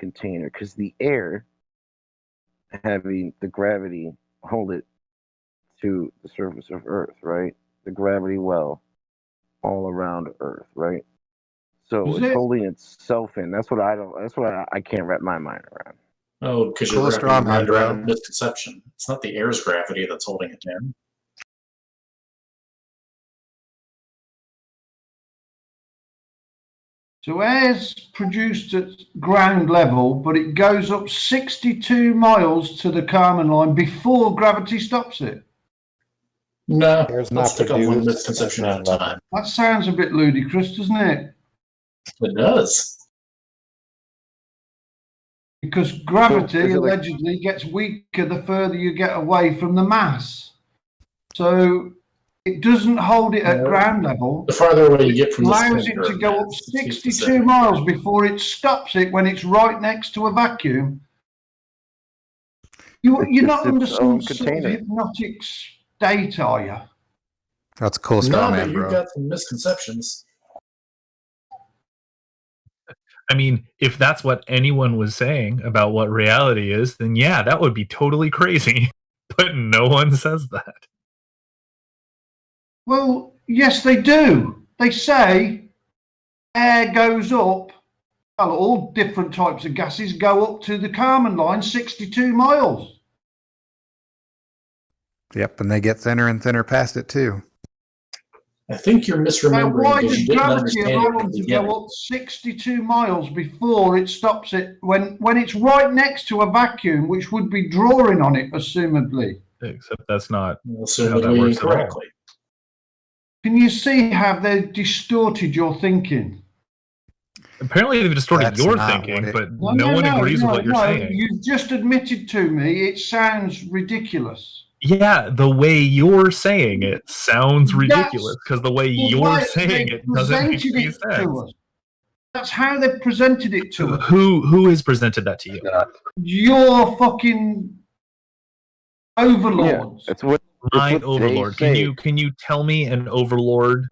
container because the air having the gravity hold it to the surface of Earth, right? The gravity well all around Earth, right? So it's holding itself in. That's what I can't wrap my mind around. Oh, because you're wrapping your mind around a misconception. It's not the air's gravity that's holding it in. So air's produced at ground level, but it goes up 62 miles to the Kármán line before gravity stops it. No, let's stick on one misconception at a time. That sounds a bit ludicrous, doesn't it? It does. Because gravity allegedly gets weaker the further you get away from the mass. So it doesn't hold it at ground level. The farther away you get from the allows it to go up 62 miles before it stops it when it's right next to a vacuum. You're not under some sort of hypnotic state, are you? That's a cool straw man, bro. You've got some misconceptions. I mean, if that's what anyone was saying about what reality is, then yeah, that would be totally crazy. But no one says that. Well, yes, they do. They say air goes up. Well, all different types of gases go up to the Kármán line 62 miles. Yep, and they get thinner and thinner past it, too. I think you're misremembering. Why does gravity allow them to go up 62 miles before it stops it when it's right next to a vacuum, which would be drawing on it, assumedly? Except that's not how that works correctly. Can you see how they've distorted your thinking? Apparently they've distorted your thinking, but no one agrees with what you're saying. You've just admitted to me it sounds ridiculous. Yeah, the way you're saying it sounds ridiculous because the way you're saying it doesn't make any sense. That's how they've presented it to us. Who has presented that to you? Your fucking overlords. Yeah, my overlord. Can you tell me an overlord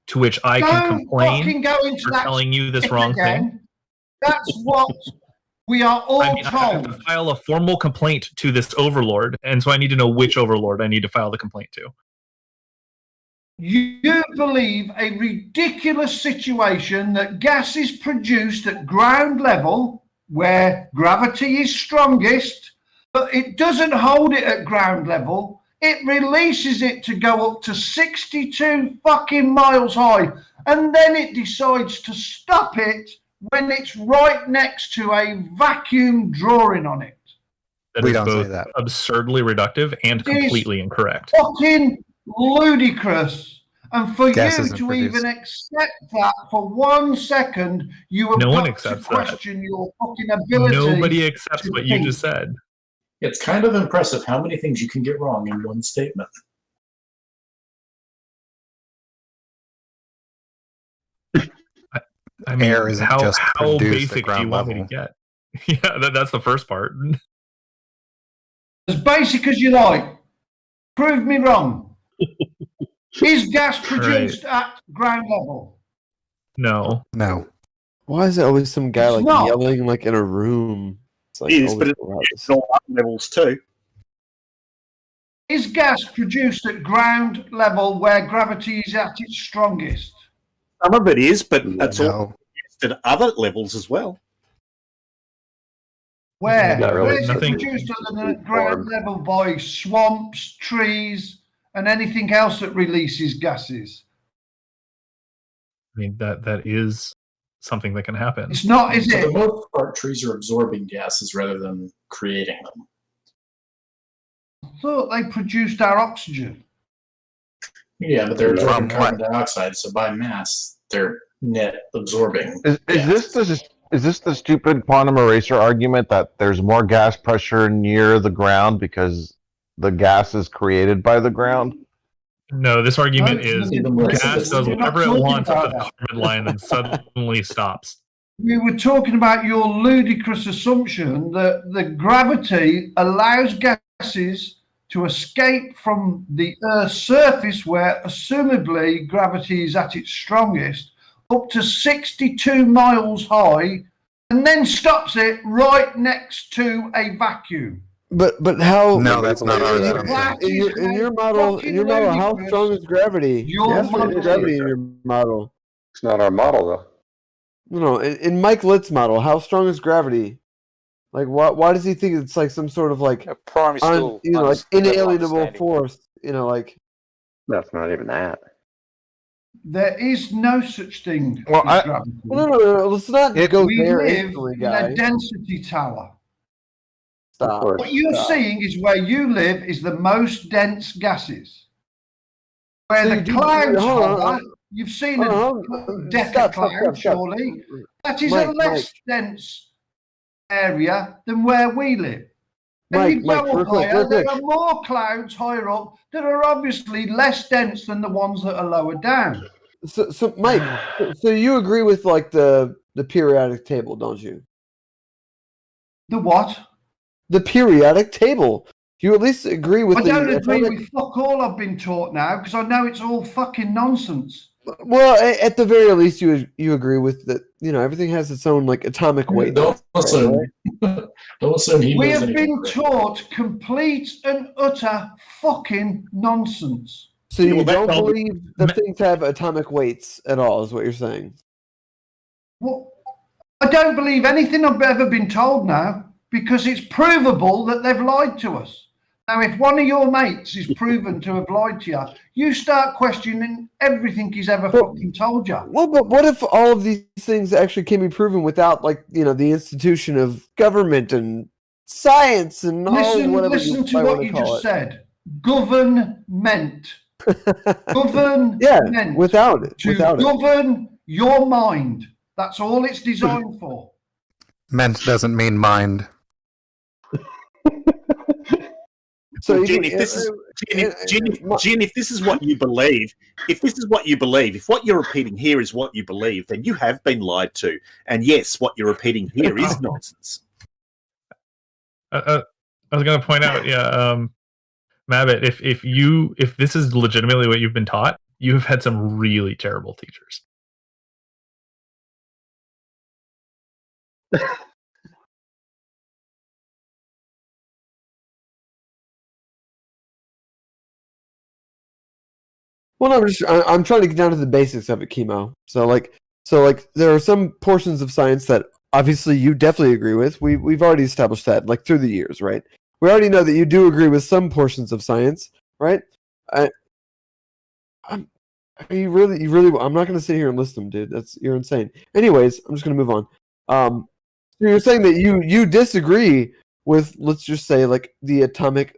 to which I can complain for telling you this wrong thing? That's what we are all told. I have to file a formal complaint to this overlord, and so I need to know which overlord I need to file the complaint to. You believe a ridiculous situation that gas is produced at ground level where gravity is strongest, but it doesn't hold it at ground level. It releases it to go up to 62 fucking miles high, and then it decides to stop it when it's right next to a vacuum drawing on it. That is both absurdly reductive and completely incorrect. Fucking ludicrous. And for you to even accept that for 1 second, you have got to question your fucking ability. Nobody accepts what you just said. It's kind of impressive how many things you can get wrong in one statement. I mean, air isn't just how basic do you want level. me to get? Yeah, that's the first part. As basic as you like. Prove me wrong. Is gas produced at ground level? No. No. Why is there always some guy yelling like in a room? It's like, it is, but it's all up levels too. Is gas produced at ground level where gravity is at its strongest? Some of it is, but it's all at other levels as well. Where? Where is it produced other than at ground level by swamps, trees, and anything else that releases gases? I mean, that is something that can happen. It's not, is it? For the most part, trees are absorbing gases rather than creating them. I thought they produced our oxygen. Yeah, but they're absorbing carbon dioxide, so by mass, they're net absorbing. Is this the stupid quantum eraser argument that there's more gas pressure near the ground because the gas is created by the ground? No, this argument is gas does whatever it wants up to the carbon line and suddenly stops. We were talking about your ludicrous assumption that the gravity allows gases to escape from the Earth's surface, where assumably gravity is at its strongest, up to 62 miles high and then stops it right next to a vacuum. But how? No, that's not our assumption. In your model, how strong is gravity? How strong is gravity in your model? It's not our model, though. No, in Mike Litt's model, how strong is gravity? Like, why does he think it's like some sort of like primary school, like inalienable force? Like That's not even that. There is no such thing Well, as gravity. no. Let's not go We there live instantly, in guys. a density tower. Stop. What you're seeing is where you live is the most dense gases. Where the clouds hover, you've seen a deck of clouds, surely. That is a less dense area than where we live. And you go up higher, there are more clouds higher up that are obviously less dense than the ones that are lower down. So Mike, so you agree with like the periodic table, don't you? The what? The periodic table. You at least agree with I the don't agree atomic... with fuck all I've been taught now because I know it's all fucking nonsense. Well, at the very least, you agree with that. Everything has its own like atomic weight. Don't assume. Don't assume he We knows have anything. been taught complete and utter fucking nonsense. So you don't believe that things have atomic weights at all, is what you're saying? Well, I don't believe anything I've ever been told now because it's provable that they've lied to us. Now, if one of your mates is proven to have lied to you, you start questioning everything he's ever fucking told you. Well, but what if all of these things actually can be proven without, like, the institution of government and science and whatever Listen to what you just said. Government. Yeah, without it. To govern your mind. That's all it's designed for. Ment doesn't mean mind. So, Jen, if this is what you believe, if what you're repeating here is what you believe, then you have been lied to. And yes, what you're repeating here is nonsense. I was going to point out, Mabbit, if this is legitimately what you've been taught, you have had some really terrible teachers. Well, no, I'm trying to get down to the basics of it, Chemo. So there are some portions of science that obviously you definitely agree with. We've already established that, like, through the years, right? We already know that you do agree with some portions of science, right? I'm not going to sit here and list them, dude. You're insane. Anyways, I'm just going to move on. So you're saying that you disagree with, let's just say, like, the atomic,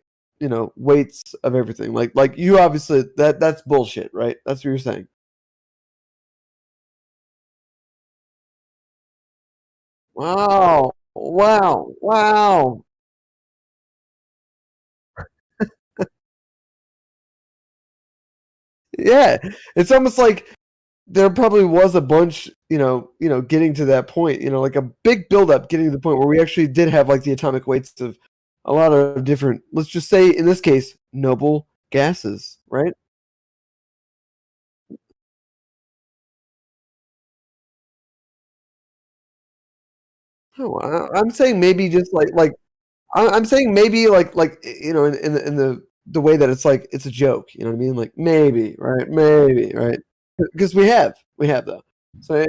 weights of everything. Like you obviously that's bullshit, right? That's what you're saying. Wow. Yeah, it's almost like there probably was a bunch, getting to that point, like a big buildup getting to the point where we actually did have like the atomic weights of a lot of different, let's just say in this case, noble gases, right? Oh, I'm saying maybe just I'm saying maybe like in the way that it's like it's a joke, you know what I mean? Like maybe, right? Because we have though. So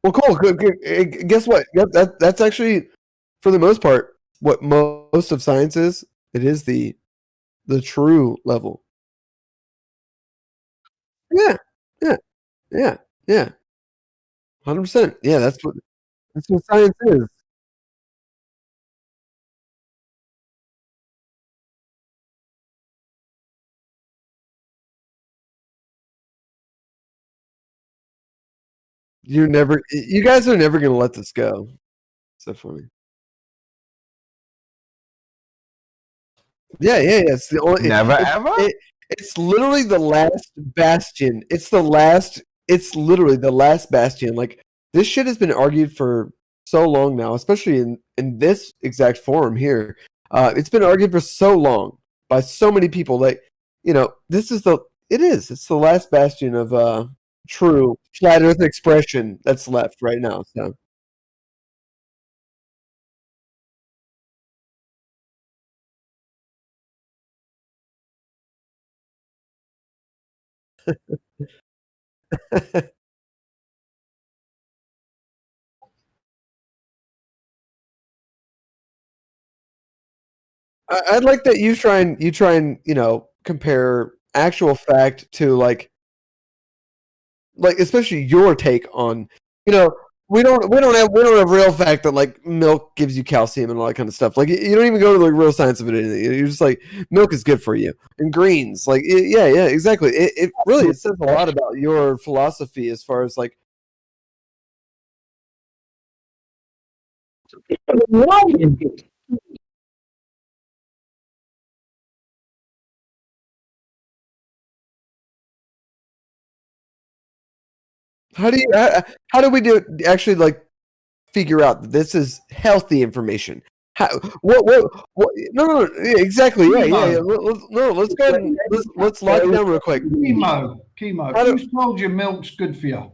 well, cool. Good. Guess what? That's actually, for the most part, what most of science is. It is the true level. Yeah. 100%. Yeah, that's what science is. You guys are never gonna let this go. So funny. Yeah. It's the only. Ever. It's literally the last bastion. It's literally the last bastion. Like, this shit has been argued for so long now, especially in this exact forum here. It's been argued for so long by so many people that, this is It is. It's the last bastion of true flat Earth expression that's left right now. So. I'd like that you try and compare actual fact to like especially your take on we don't have real fact that like milk gives you calcium and all that kind of stuff. Like you don't even go to the real science of it. You're just like milk is good for you and greens. Like yeah, exactly. It really says a lot about your philosophy as far as like. How do we actually like figure out that this is healthy information? What no exactly yeah let's go ahead and let's lock it down real quick. Chemo. Who's told you milk's good for you?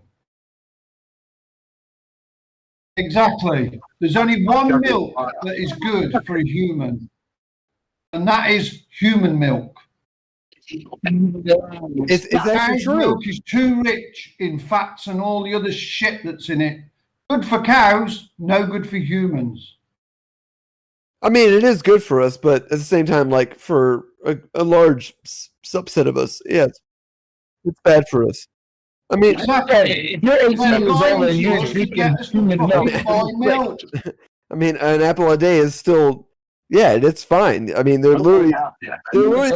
Exactly. There's only one milk that is good for a human, and that is human milk. It's actually true. Milk is too rich in fats and all the other shit that's in it. Good for cows, no good for humans. I mean, it is good for us, but at the same time, like for a large subset of us, yeah, it's bad for us. I mean, exactly. If you're 18 years old and you're drinking human milk, I mean, an apple a day is still, yeah, it's fine. I mean, they're literally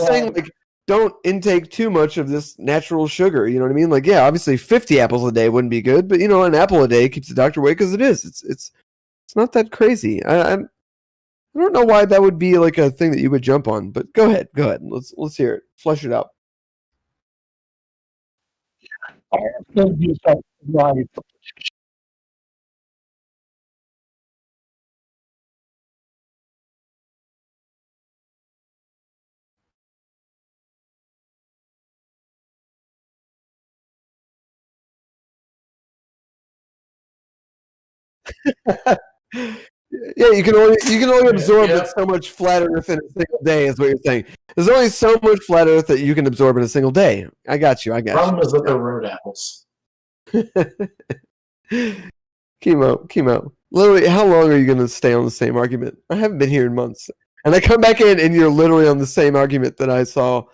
saying like, don't intake too much of this natural sugar. You know what I mean? Like, yeah, obviously 50 apples a day wouldn't be good, but an apple a day keeps the doctor away because it is. It's not that crazy. I don't know why that would be like a thing that you would jump on, but go ahead. Let's hear it. Flesh it out. Yeah, you can only absorb so much flat Earth in a single day, is what you're saying. There's only so much flat Earth that you can absorb in a single day. I got you. Problem is that they're road apples. Chemo. Literally, how long are you going to stay on the same argument? I haven't been here in months, and I come back in, and you're literally on the same argument that I saw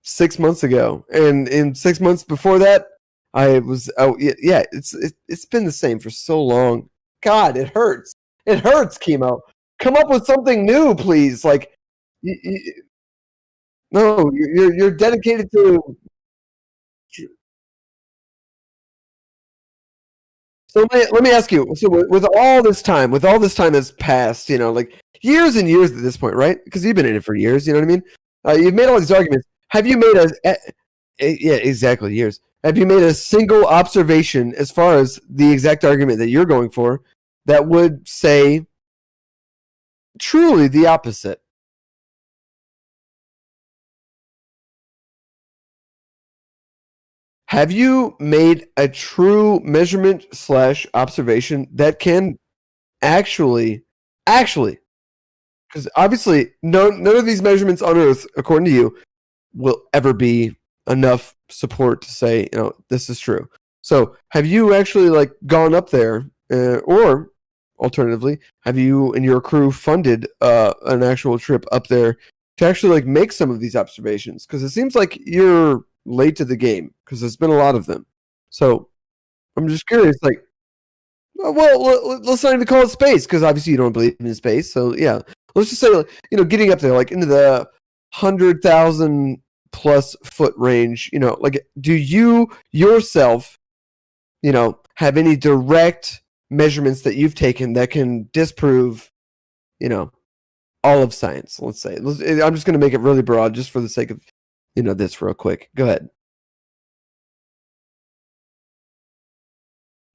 6 months ago, and in 6 months before that, I was. Oh yeah, it's been the same for so long. God, it hurts. It hurts, Chemo. Come up with something new, please. Like, no, you're dedicated to. So let me ask you. So with all this time that's passed, like years and years at this point, right? Because you've been in it for years. You know what I mean? You've made all these arguments. Have you made yeah, exactly years. Have you made a single observation as far as the exact argument that you're going for that would say truly the opposite? Have you made a true measurement / observation that can actually, because obviously none of these measurements on Earth, according to you, will ever be enough support to say, this is true. So have you actually like gone up there, or alternatively, have you and your crew funded an actual trip up there to actually like make some of these observations? Because it seems like you're late to the game because there's been a lot of them. So I'm just curious, like, well, let's not even call it space because obviously you don't believe in space. So yeah, let's just say, getting up there, like into the 100,000 plus foot range. Like, do you yourself, have any direct measurements that you've taken that can disprove, all of science? Let's say. I'm just going to make it really broad, just for the sake of, this real quick. Go ahead.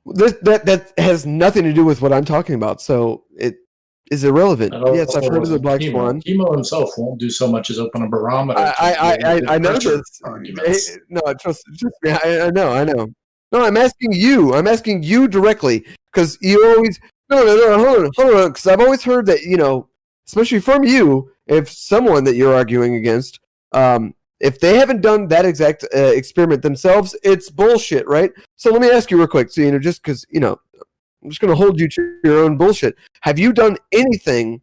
That has nothing to do with what I'm talking about. So is irrelevant. And Yes, I've heard of the black chemo. swan. Chemo himself won't do so much as open a barometer. I know this. Arguments. No, trust me. I know. No, I'm asking you. I'm asking you directly because you always no. Hold on. Because I've always heard that especially from you, if someone that you're arguing against, if they haven't done that exact experiment themselves, it's bullshit, right? So let me ask you real quick. So just because I'm just going to hold you to your own bullshit. Have you done anything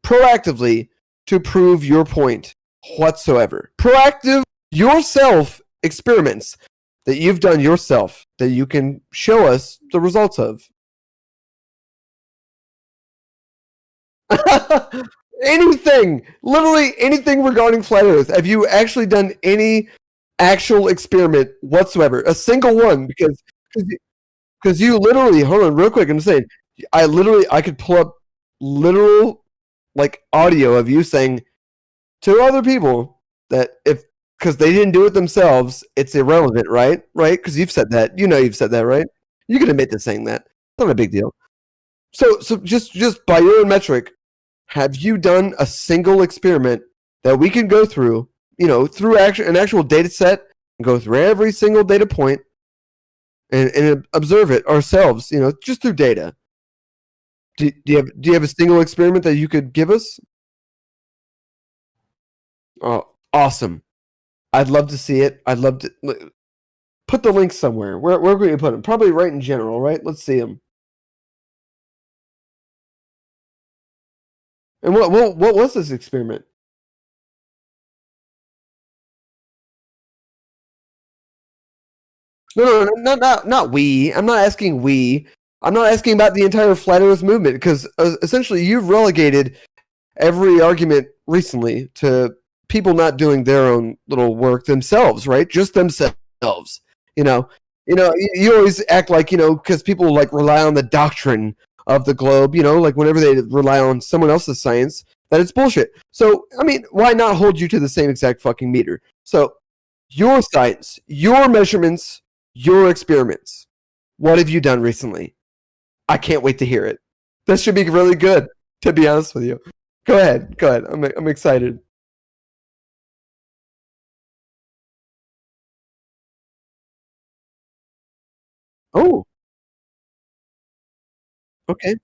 proactively to prove your point whatsoever? Proactive yourself experiments that you've done yourself that you can show us the results of. Anything, literally anything regarding flat Earth. Have you actually done any actual experiment whatsoever? A single one? Because you literally, hold on real quick, I'm saying, I could pull up literal audio of you saying to other people that because they didn't do it themselves, it's irrelevant, right? Right? Because you've said that. You've said that, right? You can admit to saying that. It's not a big deal. So just by your own metric, have you done a single experiment that we can go through, through an actual data set and go through every single data point and observe it ourselves, just through data? Do you have a single experiment that you could give us? Oh, awesome. I'd love to see it. I'd love to put the link somewhere. Where can you put them? Probably right in general, right? Let's see them. And what was this experiment? No, not we. I'm not asking we. I'm not asking about the entire flat Earth movement because essentially you've relegated every argument recently to people not doing their own little work themselves, right? Just themselves. You always act like because people rely on the doctrine of the globe. Whenever they rely on someone else's science, that it's bullshit. So I mean, why not hold you to the same exact fucking meter? So your science, your measurements, your experiments. What have you done recently? I can't wait to hear it. This should be really good, to be honest with you. Go ahead. I'm excited. Oh. Okay.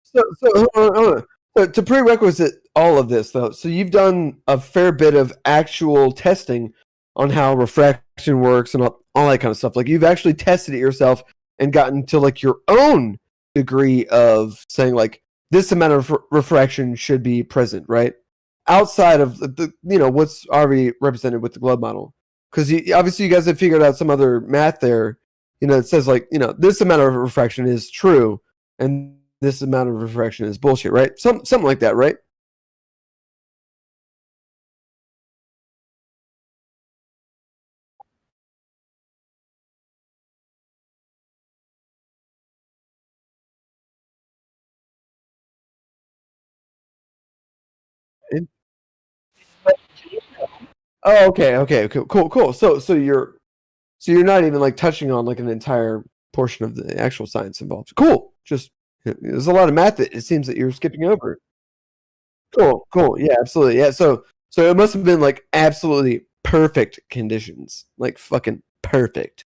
So hold on. So to prerequisite all of this, though, so you've done a fair bit of actual testing on how refraction works and all that kind of stuff. You've actually tested it yourself and gotten to your own degree of saying this amount of refraction should be present, right? Outside of the what's already represented with the globe model, because obviously you guys have figured out some other math there. It says this amount of refraction is true and this amount of refraction is bullshit, right? Something like that, right? Oh, okay, cool. So you're not even touching on an entire portion of the actual science involved. Cool. Just there's a lot of math that it seems that you're skipping over. Cool. Yeah, absolutely. Yeah. So it must have been absolutely perfect conditions, fucking perfect.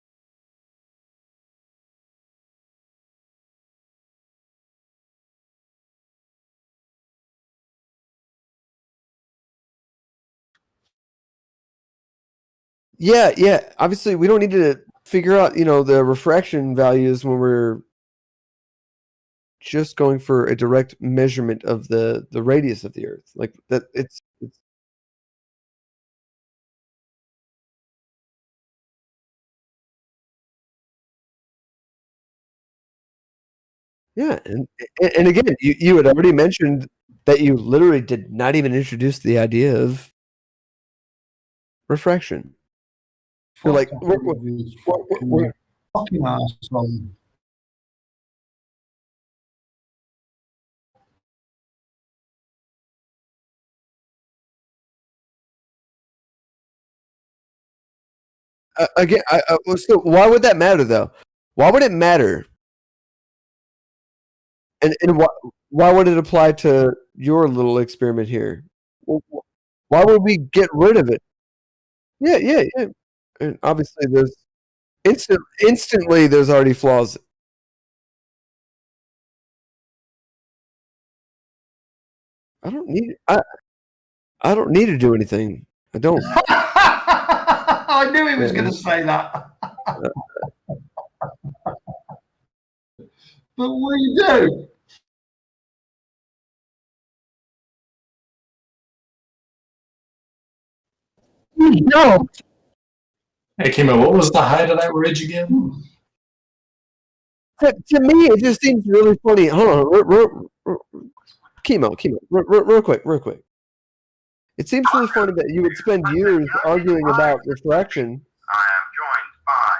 Yeah. Obviously, we don't need to figure out the refraction values when we're just going for a direct measurement of the radius of the Earth. That it's yeah, and again, you had already mentioned that you literally did not even introduce the idea of refraction. You're we're fucking arsehole. again, so why would that matter though? Why would it matter? And why would it apply to your little experiment here? Why would we get rid of it? Yeah. And obviously, there's instantly there's already flaws. I don't need to do anything. I don't. I knew he was going to say that. But what do you do? No. Hey, Kimo, what was the height of that ridge again? To me, it just seems really funny. Hold on, Kimo, real quick. It seems really funny that you would spend years arguing about refraction. I am joined by.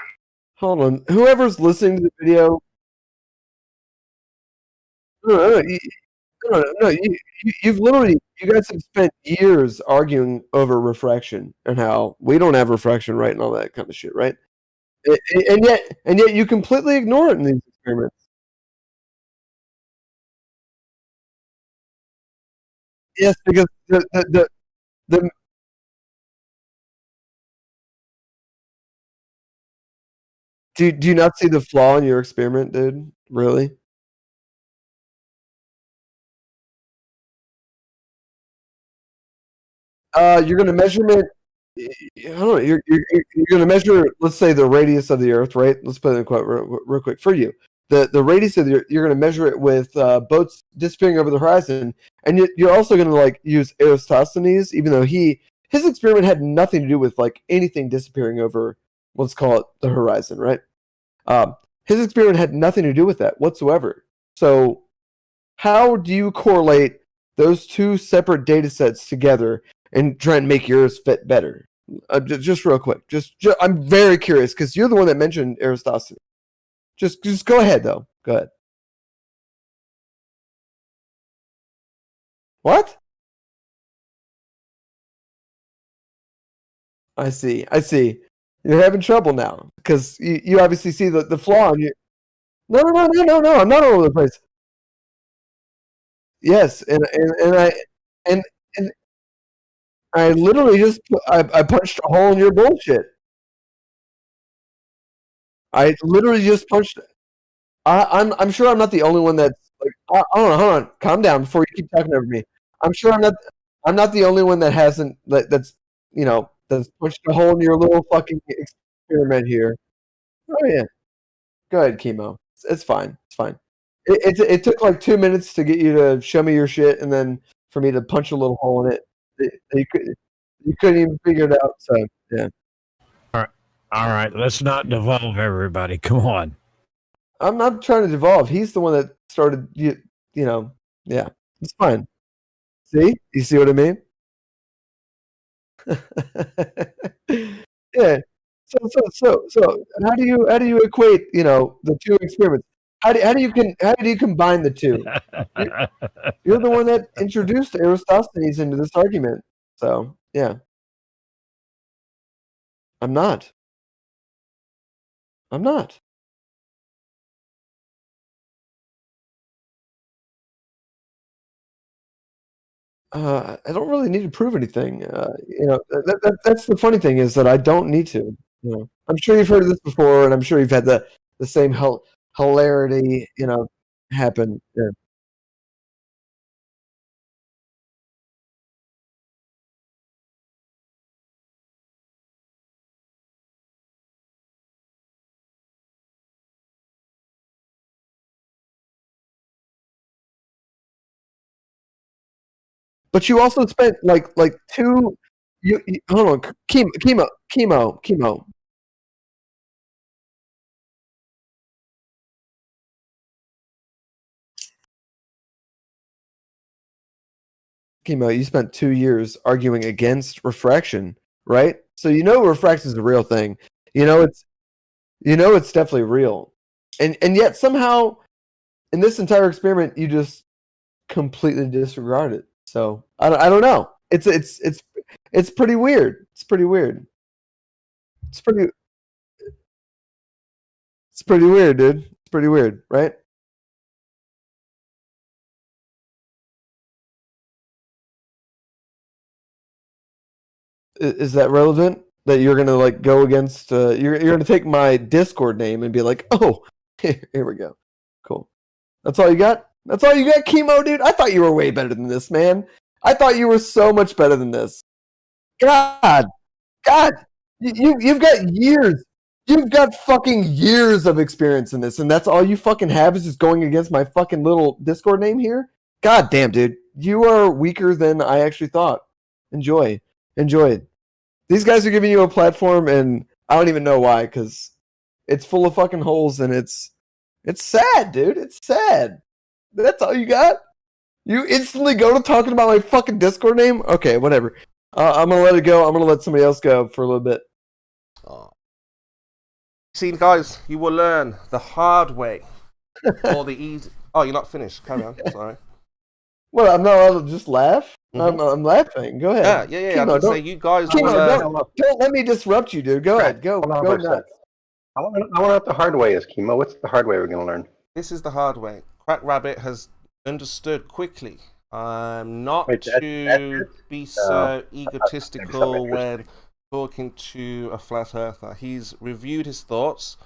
Hold on, whoever's listening to the video. No, you've literally, you guys have spent years arguing over refraction and how we don't have refraction right and all that kind of shit, right? And yet you completely ignore it in these experiments. Yes, because the do you not see the flaw in your experiment, dude? Really? You're going to measurement. I don't know. You're going to measure, let's say, the radius of the Earth, right? Let's put it in quote real quick for you. The radius of the Earth, you're going to measure it with boats disappearing over the horizon, and you're also going to like use Eratosthenes, even though his experiment had nothing to do with like anything disappearing over, let's call it the horizon, right? His experiment had nothing to do with that whatsoever. So, how do you correlate those two separate data sets together and try and make yours fit better? Just real quick. Just I'm very curious because you're the one that mentioned Eratosthenes. Just go ahead though. Go ahead. What? I see. You're having trouble now because you obviously see the flaw in you. No. I'm not all over the place. Yes, and I literally just I punched a hole in your bullshit. I literally just punched. I'm sure I'm not the only one that's like. Hold on. Calm down before you keep talking over me. I'm sure I'm not the only one that hasn't that's punched a hole in your little fucking experiment here. Oh yeah. Go ahead, Chemo. It's fine. It's fine. It took like 2 minutes to get you to show me your shit, and then for me to punch a little hole in it. You couldn't even figure it out. So yeah. All right. Let's not devolve everybody. Come on. I'm not trying to devolve. He's the one that started. You know. Yeah. It's fine. See? You see what I mean? Yeah. So how do you equate the two experiments? How do you combine the two? You're the one that introduced Eratosthenes into this argument. So yeah. I'm not. I don't really need to prove anything. That's the funny thing is that I don't need to. I'm sure you've heard of this before, and I'm sure you've had the same hilarity, happen. Yeah. But you also spent like two. You hold on, chemo. Chemo, you spent 2 years arguing against refraction, right? So refraction is a real thing. It's definitely real, and yet somehow in this entire experiment you just completely disregard it. So I don't know. It's pretty weird. It's pretty weird. It's pretty weird, dude. It's pretty weird, right? Is that relevant? That you're gonna like go against? You're gonna take my Discord name and be like, oh, here we go, cool. That's all you got? That's all you got, Chemo, dude? I thought you were way better than this, man. I thought you were so much better than this. God, you've got years. You've got fucking years of experience in this, and that's all you fucking have is just going against my fucking little Discord name here? God damn, dude. You are weaker than I actually thought. Enjoy it. These guys are giving you a platform, and I don't even know why, because it's full of fucking holes, and it's sad, dude. It's sad. That's all you got? You instantly go to talking about my fucking Discord name? Okay, whatever. I'm going to let it go. I'm going to let somebody else go for a little bit. See, guys, you will learn the hard way or the easy. Oh, you're not finished. Carry on. Sorry. Well, I'm not allowed to just laugh. I'm laughing. Go ahead. Yeah. I'm going to say you guys will don't let me disrupt you, dude. Go ahead. Go nuts. I want to know what the hard way is, Chemo. What's the hard way we're going to learn? This is the hard way. Crack Rabbit has understood quickly. Not to be so egotistical when talking to a flat earther. He's reviewed his thoughts,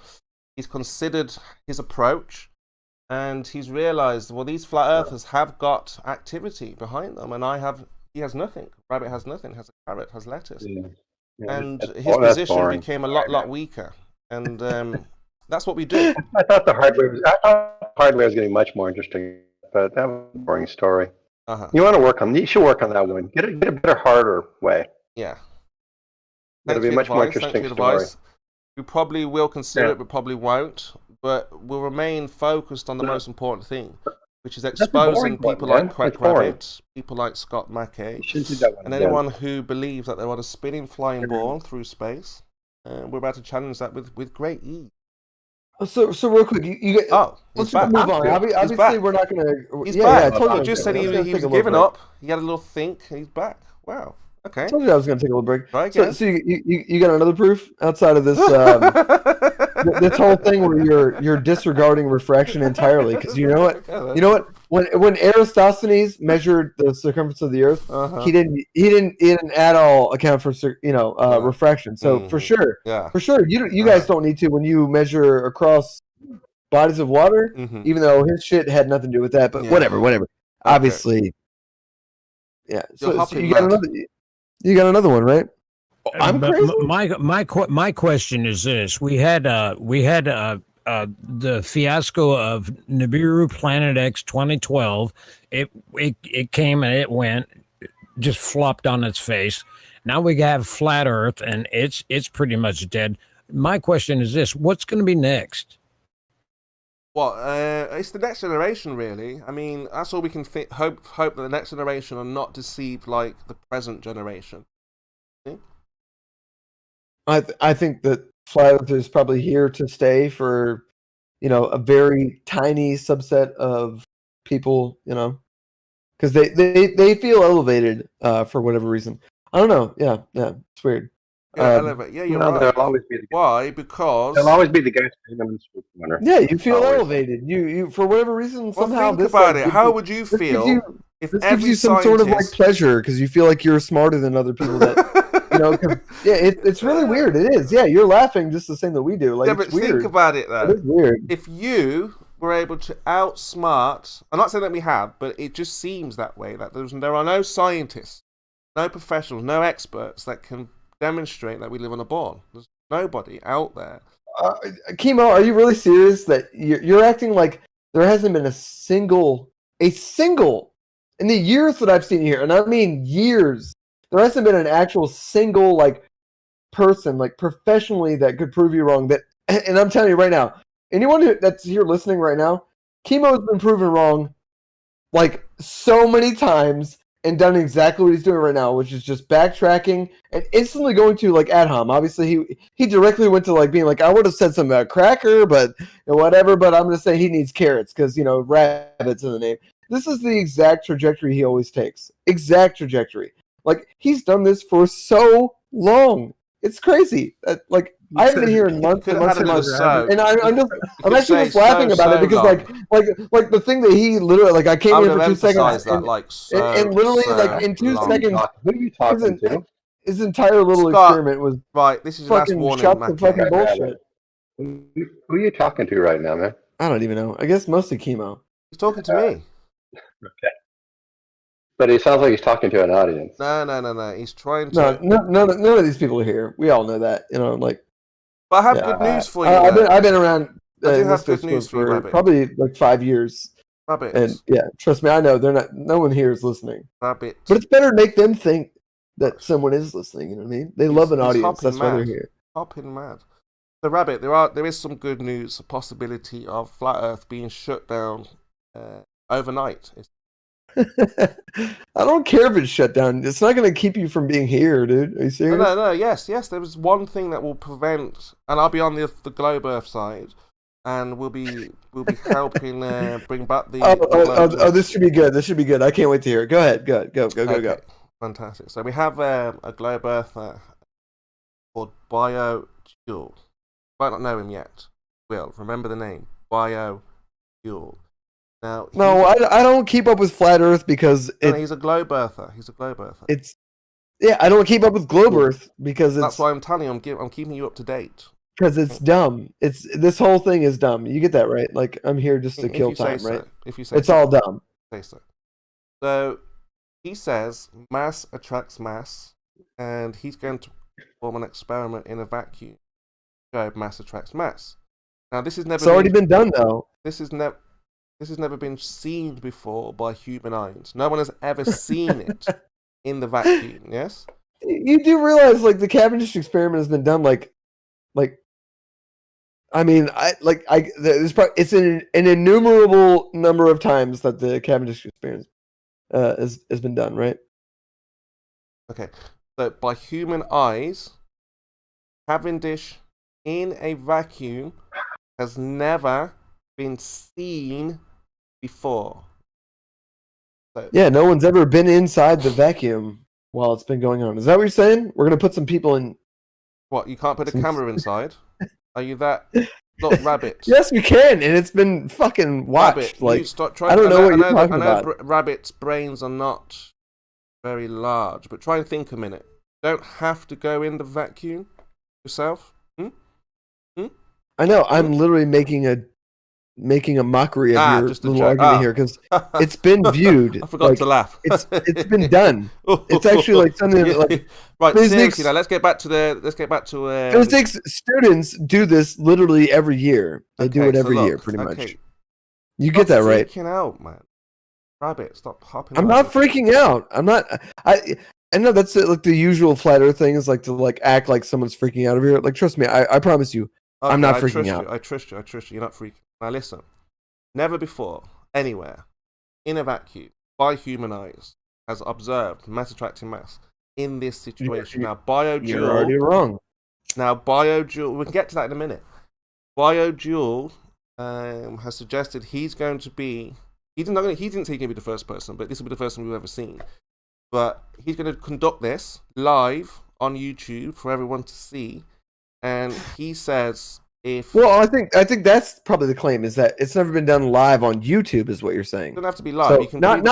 he's considered his approach, and he's realized, well, these flat earthers have got activity behind them, and he has nothing. Rabbit has nothing, has a carrot, has lettuce. And his position became a lot weaker. And that's what we do. I thought the hard way was getting much more interesting, but that was a boring story. You should work on that one. Get a better, harder way. Yeah. It'll be a much more interesting story. We probably will consider it, but probably won't. But we'll remain focused on the most important thing, which is exposing people like Crack Rabbit, people like Scott Mackay, and anyone who believes that they're on a spinning flying ball through space. We're about to challenge that with great ease. So real quick, let's move on. Obviously, we're not going to. He's back. I told you. Just said he was giving up. He had a little think. And he's back. Wow. Okay. I told you I was going to take a little break. Right, so you got another proof outside of this this whole thing where you're disregarding refraction entirely? Because you know what? When Eratosthenes measured the circumference of the Earth, he didn't at all account for refraction. So for sure, you guys don't need to when you measure across bodies of water, even though his shit had nothing to do with that. But whatever. Obviously, yeah. So you got another one, right? I'm crazy. My question is this: we had the fiasco of Nibiru Planet X 2012. It came and it went, just flopped on its face. Now we have Flat Earth, and it's pretty much dead. My question is this: what's going to be next? Well, it's the next generation, really. I mean, that's all we can hope that the next generation are not deceived like the present generation. See? I think that Flat Earth is probably here to stay for, a very tiny subset of people, because they feel elevated for whatever reason. I don't know. Yeah, it's weird. Yeah, you're right. There'll always be Why? Because there'll always be the guys who yeah, you feel elevated. You for whatever reason somehow. Think about it. How would you feel if this gives you some sort of like pleasure because you feel like you're smarter than other people that it's really weird. It is. Yeah, you're laughing just the same that we do. Like, but it's weird. Think about it though. It is weird. If you were able to outsmart, I'm not saying that we have, but it just seems that way. That there are no scientists, no professionals, no experts that can demonstrate that we live on a ball. There's nobody out there. Chemo, are you really serious that you're acting like there hasn't been a single in the years that I've seen here, and I mean years, there hasn't been an actual single like person like professionally that could prove you wrong. That, and I'm telling you right now, anyone that's here listening right now, Chemo has been proven wrong like so many times. And done exactly what he's doing right now, which is just backtracking and instantly going to like Adham. Obviously, he directly went to like being like, I would have said something about cracker, but whatever. But I'm gonna say he needs carrots because rabbits in the name. This is the exact trajectory he always takes. Exact trajectory. Like he's done this for so long. It's crazy. Like I haven't been here in months and months and months, and I'm actually just laughing about it because like the thing that he literally like I came here for 2 seconds and literally like in 2 seconds, who are you talking to? His entire little experiment was right. This is your last fucking warning, shots of fucking Okay. bullshit. Who are you talking to right now, man? I don't even know. I guess mostly chemo. He's talking to me. Okay. But it sounds like he's talking to an audience. No. He's trying to. None of these people are here. We all know that. You know, like. But I have good news for you. I've been around. I do have good news for you, Rabbit. Probably like 5 years. Rabbit. And yeah, trust me, I know they're not. No one here is listening. Rabbit. But it's better to make them think that someone is listening. You know what I mean? They love an audience. That's why they're here. Hopping mad. So, Rabbit, there is some good news. A possibility of flat Earth being shut down overnight. I don't care if it's shut down. It's not going to keep you from being here, dude. Are you serious? No. Yes. There was one thing that will prevent, and I'll be on the Globe Earth side, and we'll be helping bring back the. This should be good. This should be good. I can't wait to hear it. Go ahead. Go. Fantastic. So we have a Globe Earth called BioJuel. Might not know him yet. Will remember the name BioJuel. Now, I don't keep up with flat Earth because he's a globe earther. I don't keep up with globe Earth because that's why I'm telling you. I'm keeping you up to date because it's dumb. This whole thing is dumb. You get that right? Like I'm here just to kill time, right? If you say it's all dumb. Say so. So he says mass attracts mass, and he's going to perform an experiment in a vacuum. Show mass attracts mass. Now this has never. It's already been done though. This has never been seen before by human eyes. No one has ever seen it in the vacuum. Yes. You do realize, like, the Cavendish experiment has been done, it's an innumerable number of times that the Cavendish experiment has been done, right? Okay, so by human eyes, Cavendish in a vacuum has never been seen before. So, yeah, no one's ever been inside the vacuum while it's been going on. Is that what you're saying? We're gonna put some people in. What? You can't put a camera inside? Are you that? Look, Rabbit. Yes, we can, and it's been fucking watched. Rabbit, I don't know what you're talking about. I know Rabbit's brains are not very large, but try and think a minute. You don't have to go in the vacuum yourself. I know. I'm literally making a mockery of your little argument here because it's been viewed. I forgot to laugh. It's been done. It's actually like something like right. Seriously, now let's get back to physics students do this literally every year. They do it every year, pretty much. You get that right? Freaking out, man. Rabbit, stop hopping. I'm not freaking out. I'm not. I know that's like the usual flat Earth thing is like to like act like someone's freaking out over here. Like, trust me, I promise you. Okay, I'm not freaking out. I trust you. You're not freaking. Now listen. Never before, anywhere, in a vacuum, by human eyes, has observed mass attracting mass in this situation. Now, BioJuel. You're already wrong. Now, BioJuel. We can get to that in a minute. BioJuel has suggested he's going to be. He didn't say he's going to be the first person, but this will be the first one we've ever seen. But he's going to conduct this live on YouTube for everyone to see. And he says I think that's probably the claim is that it's never been done live on YouTube is what you're saying. It doesn't have to be live. So you can you don't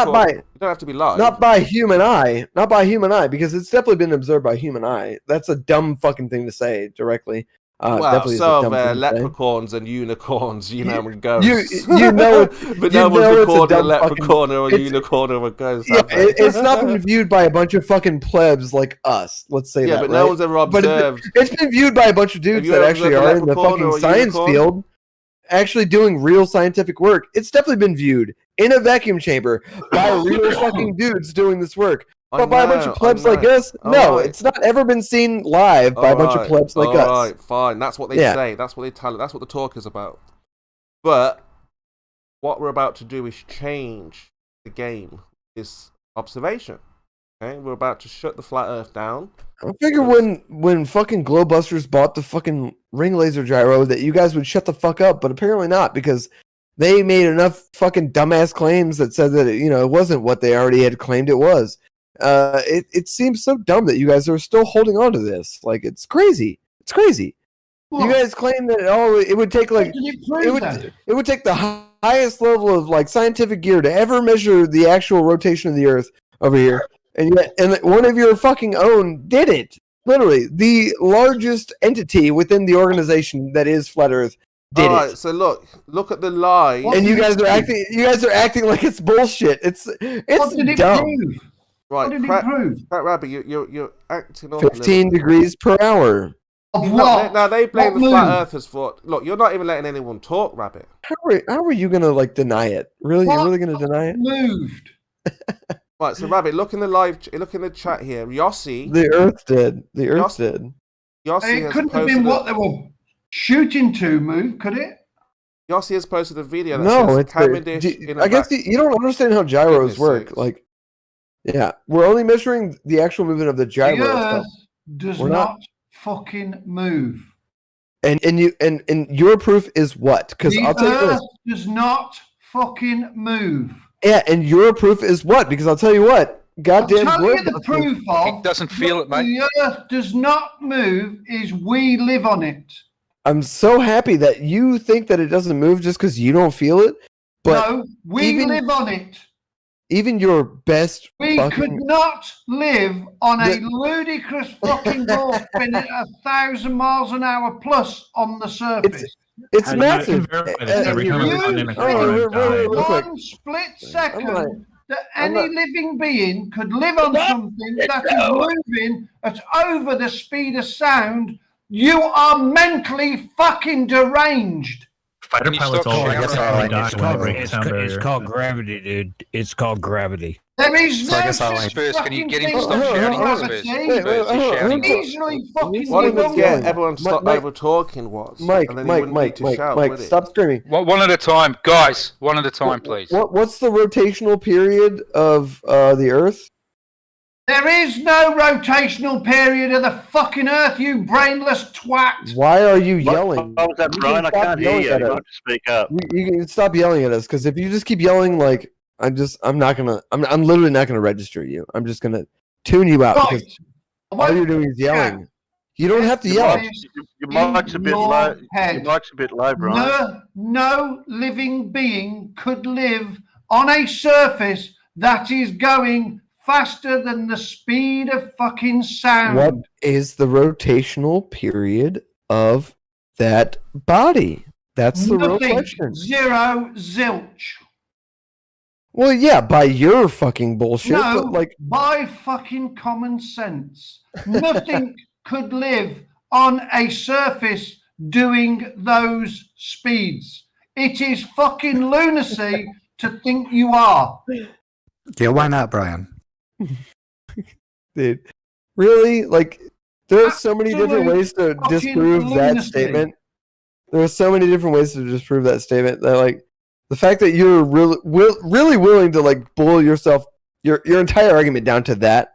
have to be live. Not by human eye because it's definitely been observed by human eye. That's a dumb fucking thing to say directly. So leprechauns and unicorns, and ghosts. You know, but no one's recorded a leprechaun or a unicorn or a ghost. Yeah, it's not been viewed by a bunch of fucking plebs like us. Let's say that. Yeah, but no one's ever observed. But it's been viewed by a bunch of dudes that actually are in the fucking science field, actually doing real scientific work. It's definitely been viewed in a vacuum chamber by real fucking dudes doing this work. But by a bunch of plebs like us, no, it's not ever been seen live by a bunch of plebs like us. All right, fine. That's what they say. That's what they tell it. That's what the talk is about. But what we're about to do is change the game. This observation. Okay, we're about to shut the flat Earth down. I figure when fucking Glowbusters bought the fucking ring laser gyro that you guys would shut the fuck up, but apparently not because they made enough fucking dumbass claims that said that it wasn't what they already had claimed it was. It seems so dumb that you guys are still holding on to this. Like, it's crazy. It's crazy. You guys claim that it would take like it would take the highest level of like scientific gear to ever measure the actual rotation of the Earth over here, and yet one of your fucking own did it. Literally, the largest entity within the organization that is Flat Earth did it. So look at the lie. And you guys are acting like it's bullshit. It's what did it dumb. prove? Right, What did it prove? Crack Rabbit, you're acting off 15 degrees per hour. Of what? Now they blame What the flat move? earthers for. Look, you're not even letting anyone talk, Rabbit. How are you gonna like deny it? Really, you're really gonna deny it? Moved. Right, so Rabbit, look in the chat here. Yossi. The Earth did. The Earth did. Yossi It has couldn't have posted been what they were shooting to move, could it? Yossi has posted a video that No, says it's Cavendish. I guess you don't understand how gyros work. Like, yeah, we're only measuring the actual movement of the gyro. The Earth stuff. does We're not fucking move. And your proof is what? Because The I'll tell you Earth this. does not fucking move. Yeah, and your proof is what? Because I'll tell you what. Goddamn. I'll tell you the proof of It doesn't feel it, mate. the Earth does not move is we live on it. I'm so happy that you think that it doesn't move just because you don't feel it. But no, we live on it. Even your best. We could not live on a ludicrous fucking ball spinning at 1,000 miles an hour plus on the surface. It's massive. One split second that any living being could live on something that is moving at over the speed of sound. You are mentally fucking deranged. Fighter pilots It's called gravity, dude. It's called gravity. There is no Spurs, can you get him to stop shouting? Spurs is shouting. Easily fucking What did get everyone to stop over talking was? Mike, stop screaming. One at a time, guys. One at a time, please. What's the rotational period of the Earth? There is no rotational period of the fucking Earth, you brainless twat. Why are you yelling? What was that, Brian? I can't hear you. You have to speak up. You can stop yelling at us, because if you just keep yelling, like I'm literally not gonna register you. I'm just gonna tune you out because all you're doing is yelling. You don't have to yell. Your mic's a bit low. Your mic's a bit low, Brian. No living being could live on a surface that is going faster than the speed of fucking sound. What is the rotational period of that body? That's the real question. Zero, zilch. Well, yeah, by your fucking bullshit, No, but like by fucking common sense. Nothing could live on a surface doing those speeds. It is fucking lunacy to think you are. Yeah, why not, Brian? Dude, really? Like, there are so many different ways to disprove that statement. There are so many different ways to disprove that statement that, like, the fact that you're really willing to like boil yourself, your entire argument down to that,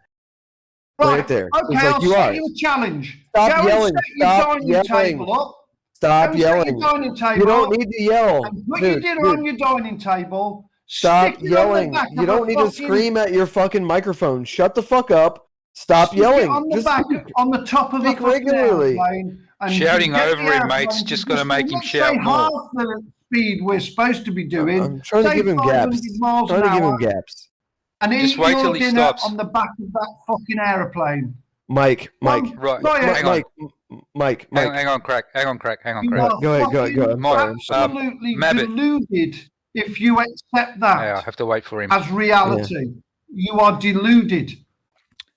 right there. Okay, it's like I'll you set are. you a challenge. Stop Go yelling. And set your Stop dining yelling. Table up. Stop Go and set yelling. your dining table You don't up need to yell. and put your dinner on your dining table. Stop stick it on the yelling. back You of don't a need to fucking- scream at your fucking microphone. Shut the fuck up. Stop stick it yelling. on the Just back, on the top of a speak fucking regularly. airplane. And Shouting get the over him, mate's airplane just to gonna make him let's shout say more. half the speed we're supposed to be doing. I'm trying to say give him 500 gaps. miles Trying an to give him hour, gaps. And Just eat wait your till he dinner stops. on the back of that fucking airplane. Mike. Right, hang on. Mike. Hang on, crack. You are Go ahead. fucking Mike, absolutely Mabbit. deluded if you accept that Yeah, I have to wait for him. as reality. You are deluded.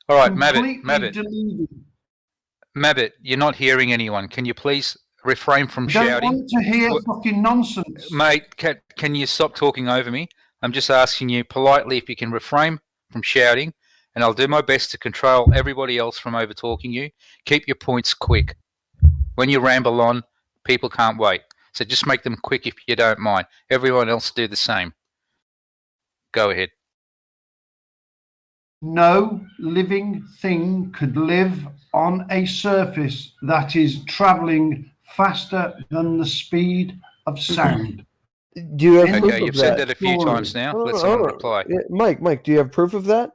All right, Completely Mabbit. deluded. Mabbit, you're not hearing anyone. Can you please refrain from I don't shouting? want to hear fucking nonsense. Mate, can you stop talking over me? I'm just asking you politely if you can refrain from shouting, and I'll do my best to control everybody else from over-talking you. Keep your points quick. When you ramble on, people can't wait. So just make them quick if you don't mind. Everyone else do the same. Go ahead. No living thing could live on a surface that is traveling faster than the speed of sound. Do you have proof Okay, of you've said that a few Story. times now. Let someone reply. Yeah, Mike, do you have proof of that?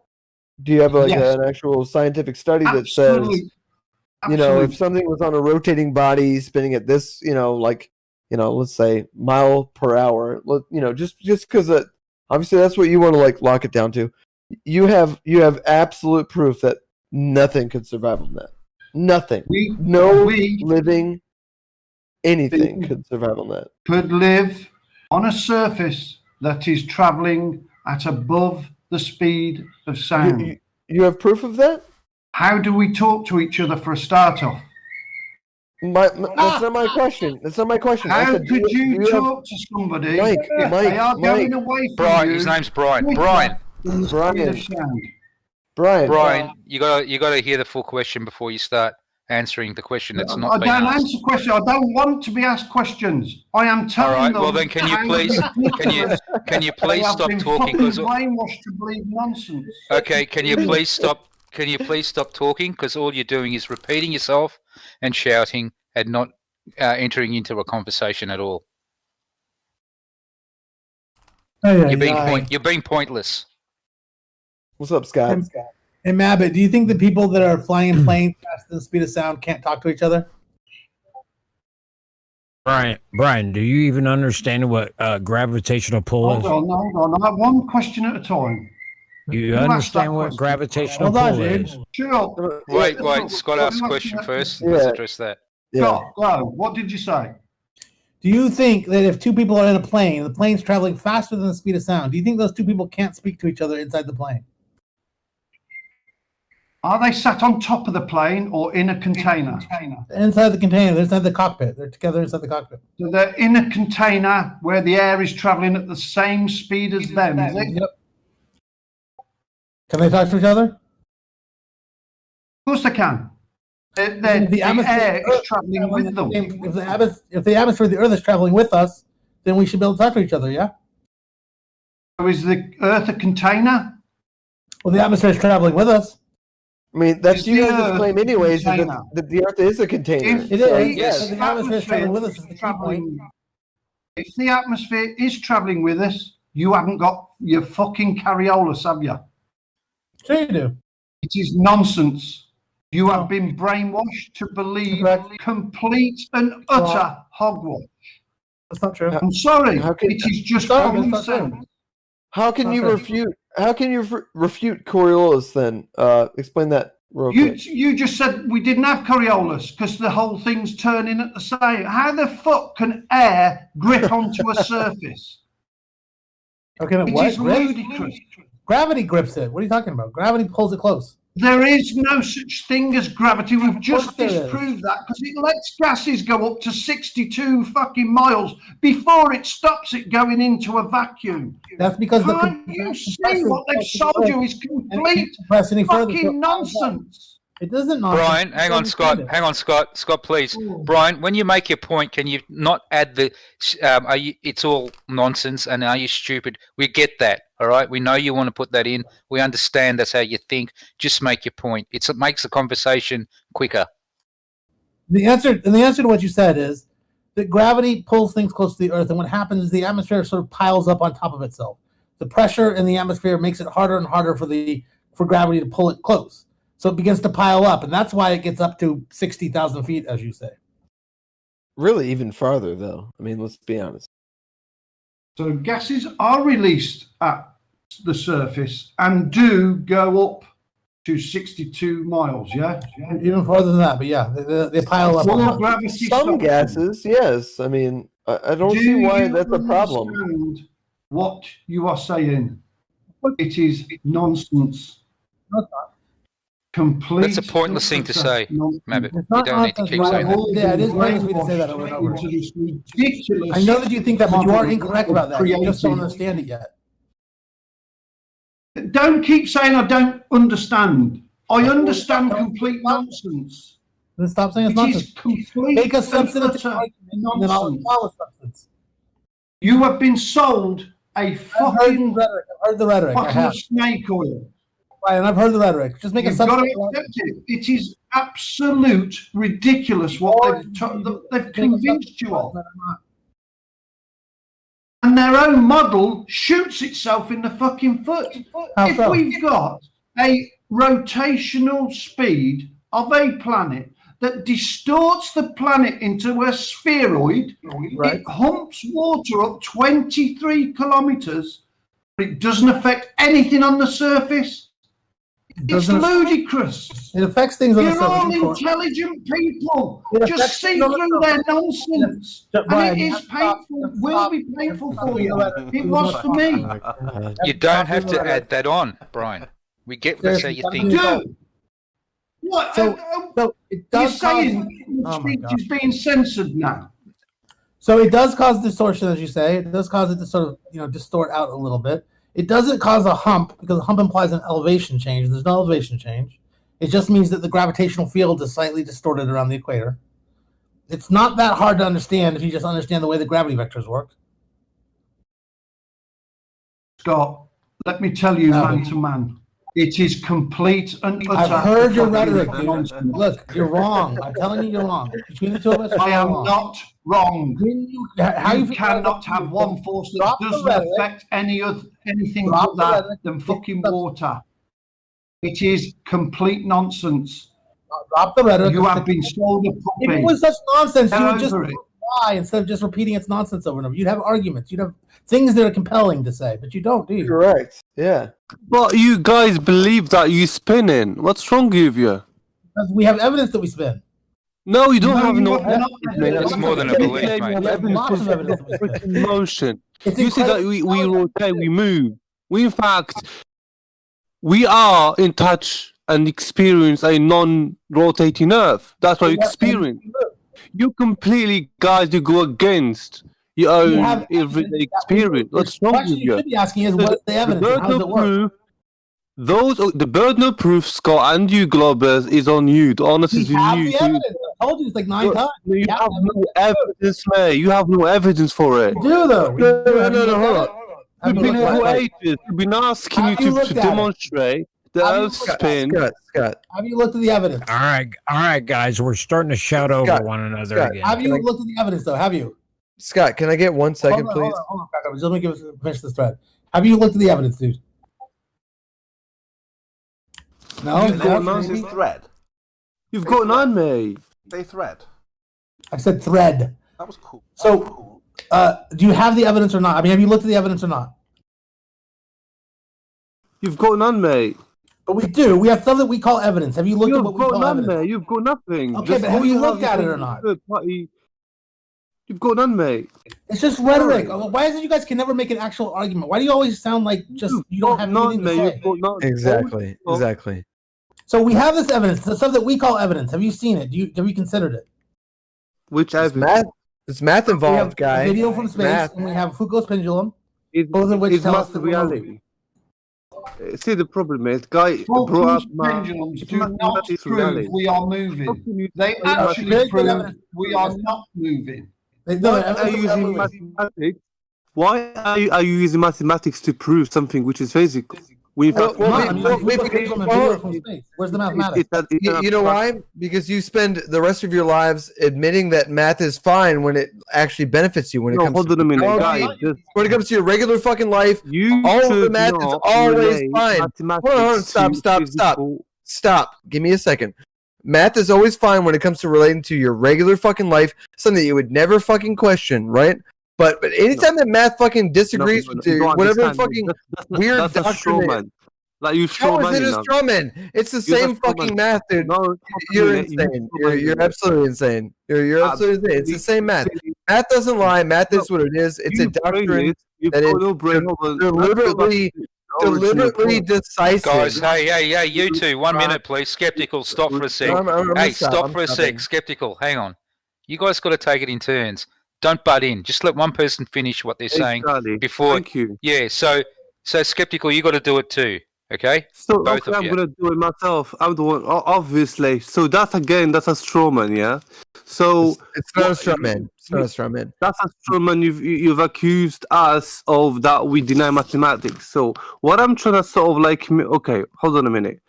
Do you have like Yes. an actual scientific study that says? You know, if something was on a rotating body spinning at this, let's say mile per hour, just because obviously that's what you want to lock it down to. You have absolute proof that nothing could survive on that. Nothing. Living anything could survive on that. Could live on a surface that is traveling at above the speed of sound. You have proof of that? How do we talk to each other for a start off? That's not my question. That's not my question. How could you talk to somebody Mike, if they are going away from Brian, you? his name's Brian. Brian, you gotta hear the full question before you start answering the question that's not I been don't asked. answer questions. I don't want to be asked questions. I am telling All right. them. Well, then, can you please stop talking? Brainwashed to believe nonsense. Okay. Can you please stop? Can you please stop talking? Because all you're doing is repeating yourself and shouting and not entering into a conversation at all. You're being pointless. What's up, Scott? Hey, Mabbit, do you think the people that are flying in planes faster than the speed of sound can't talk to each other? Brian, do you even understand what gravitational pull is? Hold on. I have one question at a time. You understand what gravitational pull is? Sure. Wait. Scott asked a question first. Let's address that. Scott, go. What did you say? Do you think that if two people are in a plane, the plane's traveling faster than the speed of sound, do you think those two people can't speak to each other inside the plane? Are they sat on top of the plane or in a container? Inside the container. They're inside the cockpit. They're together inside the cockpit. So they're in a container where the air is traveling at the same speed as them, is it? Yep. Can they talk to each other? Of course they can. The air is traveling with them. If the atmosphere of the Earth is traveling with us, then we should be able to talk to each other, yeah? So is the Earth a container? Well, the atmosphere is traveling with us. I mean, that's you guys' claim anyways, that the Earth is a container. It is. Yes. The atmosphere is traveling with us is the key point. If the atmosphere is traveling with us, you haven't got your fucking carriolas, have you? Sure you do. It is nonsense. You have been brainwashed to believe complete and utter hogwash. That's not true. I'm sorry. It is just common sense. How can you refute? How can you refute Coriolis then? Explain that real quick. You just said we didn't have Coriolis because the whole thing's turning at the same. How the fuck can air grip onto a surface? Okay, it what? is ludicrous. Gravity grips it. What are you talking about? Gravity pulls it close. There is no such thing as gravity. We've just disproved that because it lets gases go up to 62 fucking miles before it stops it going into a vacuum. That's because you see what they've sold you is complete fucking nonsense. It doesn't. Brian, hang on, Scott. Scott, please. Brian, when you make your point, can you not add the? It's all nonsense, and are you stupid? We get that. All right, we know you want to put that in. We understand that's how you think. Just make your point. It makes the conversation quicker. The answer to what you said is that gravity pulls things close to the Earth, and what happens is the atmosphere sort of piles up on top of itself. The pressure in the atmosphere makes it harder and harder for gravity to pull it close. So it begins to pile up, and that's why it gets up to 60,000 feet, as you say. Really, even farther, though. I mean, let's be honest. So gases are released at the surface and do go up to 62 miles, yeah? Even farther than that, but yeah, they pile up. Some gases, yes. I mean, I don't see why that's a problem. Understand what you are saying? It is nonsense. No, it's not. Complete. That's a pointless thing to say, Mabbit. You don't need to keep saying that. Yeah, it is pointless for me to say that over and over. I know that you think that, but you are incorrect about that. You just don't understand it yet. Don't keep saying I don't understand. I understand complete nonsense. Then stop saying it's nonsense. Make a substantive argument, and then I'll follow substance. You have been sold a fucking rhetoric. I've heard the rhetoric. bottle of snake oil. Right, and I've heard the rhetoric. Just make a substance. You've got to accept it. It is absolute ridiculous what they've convinced you of. And their own model shoots itself in the fucking foot. How if so? We've got a rotational speed of a planet that distorts the planet into a spheroid. Right. It humps water up 23 kilometers, but it doesn't affect anything on the surface. It's ludicrous. It affects things on the You're surface. all intelligent people. It Just affects see things on the through their nonsense. Brian, And it you is have to stop. painful, will be painful for you. It was for me. You don't have to add that on, Brian. We get that's how you think. Do. What? So it does You're saying cause, speech is being censored now. So it does cause distortion, as you say. It does cause it to sort of, distort out a little bit. It doesn't cause a hump because a hump implies an elevation change. There's no elevation change. It just means that the gravitational field is slightly distorted around the equator. It's not that hard to understand if you just understand the way the gravity vectors work. Scott, let me tell you, man to man, it is complete and utter. I've heard your rhetoric, dude. Look, you're wrong. I'm telling you, you're wrong. Between the two of us, I am not wrong. How you cannot have one force that doesn't affect anything but that than fucking water. It is complete nonsense. Drop the rhetoric. You have been sold a puppy. If it was such nonsense, you would just Over it. lie instead of just repeating its nonsense over and over. You'd have arguments. You'd have things that are compelling to say, but you don't, do you? Correct. Yeah. But you guys believe that you spinning. What's wrong with you? Because we have evidence that we spin. No, you don't have no evidence. It's more than a belief, mate. We have lots of evidence that we spin. Motion. It's You see that we rotate, we move. We, in fact, we are in touch and experience a non-rotating Earth. That's what you experience. You completely, guys, you go against your own everyday experience. What's wrong with you? You should be asking is what's the evidence? And how does it work? The burden of proof, Scott, and you, Globers, is on you. The honest We is have you. the evidence. I told you it's like 9 times. You have no evidence, mate. You have no evidence for it. We do, though. No, hold on. We've been here for ages. We've been asking you to demonstrate the Earth spin. Scott. Have you looked at the evidence? All right, guys. We're starting to shout over one another again. Have you looked at the evidence, though? Have you? Scott, can I get 1 second, please? Hold on, back up. Just let me finish this thread. Have you looked at the evidence, dude? No, You've got an thread. You've got none, mate. They thread. I said thread. That was cool. So, do you have the evidence or not? I mean, have you looked at the evidence or not? You've got none, mate. But we do. We have stuff that we call evidence. Have you looked at what we call evidence? Mate. You've got nothing. Okay, but have you looked at it or not? You've got none, mate. It's just rhetoric. Why is it you guys can never make an actual argument? Why do you always sound like just you don't have anything to say? Exactly. So we have this evidence, the stuff that we call evidence. Have you seen it? Have you considered it? Which evidence? It's math involved, guy. Video from space, and we have Foucault's pendulum. Both of which tell us the reality. See, the problem is, guy brought up pendulums do not prove we are moving. They actually prove we are not moving. Why are you using mathematics? Why are you using mathematics to prove something which is physical? Where's the mathematics? You know why? Because you spend the rest of your lives admitting that math is fine when it actually benefits you. When it comes hold on a minute, guys. When it comes to your regular fucking life, all of the math is always fine. Hold on, stop. Give me a second. Math is always fine when it comes to relating to your regular fucking life, something that you would never fucking question, right? But anytime that math fucking disagrees with you, whatever fucking weird doctrine. Like you How is it a straw man? It's the same fucking math, dude. You're insane. You're absolutely insane. You're absolutely insane. It's the same math. Math doesn't lie. Math is what it is. It's a doctrine that is deliberately decisive. Guys, hey, you two, 1 minute, please. Skeptical, stop for a sec. Stop for a sec. Skeptical, hang on. You guys got to take it in turns. Don't butt in. Just let one person finish what they're saying before. Thank you. Yeah. So skeptical, you got to do it too. Okay. So both of I'm you. gonna do it myself. I'm the one, obviously. So that's a straw man, yeah. So it's not a straw man. It's not a straw man. That's a straw man. You've accused us of that we deny mathematics. So what I'm trying to sort of like, okay, hold on a minute.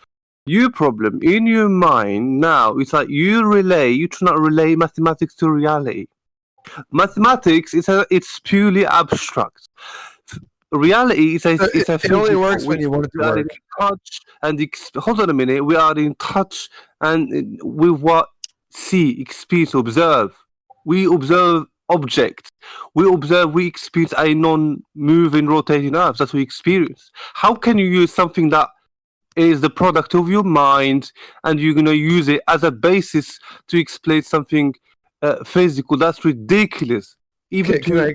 Your problem in your mind now is that you try to relay mathematics to reality. Mathematics it's purely abstract. Reality is it only works when you want it to work. Touch and hold on a minute. We are in touch and with what see, experience, observe. We observe objects. We experience a non-moving, rotating earth. That's what we experience. How can you use something that is the product of your mind and you're going to use it as a basis to explain something physical? That's ridiculous. Even can I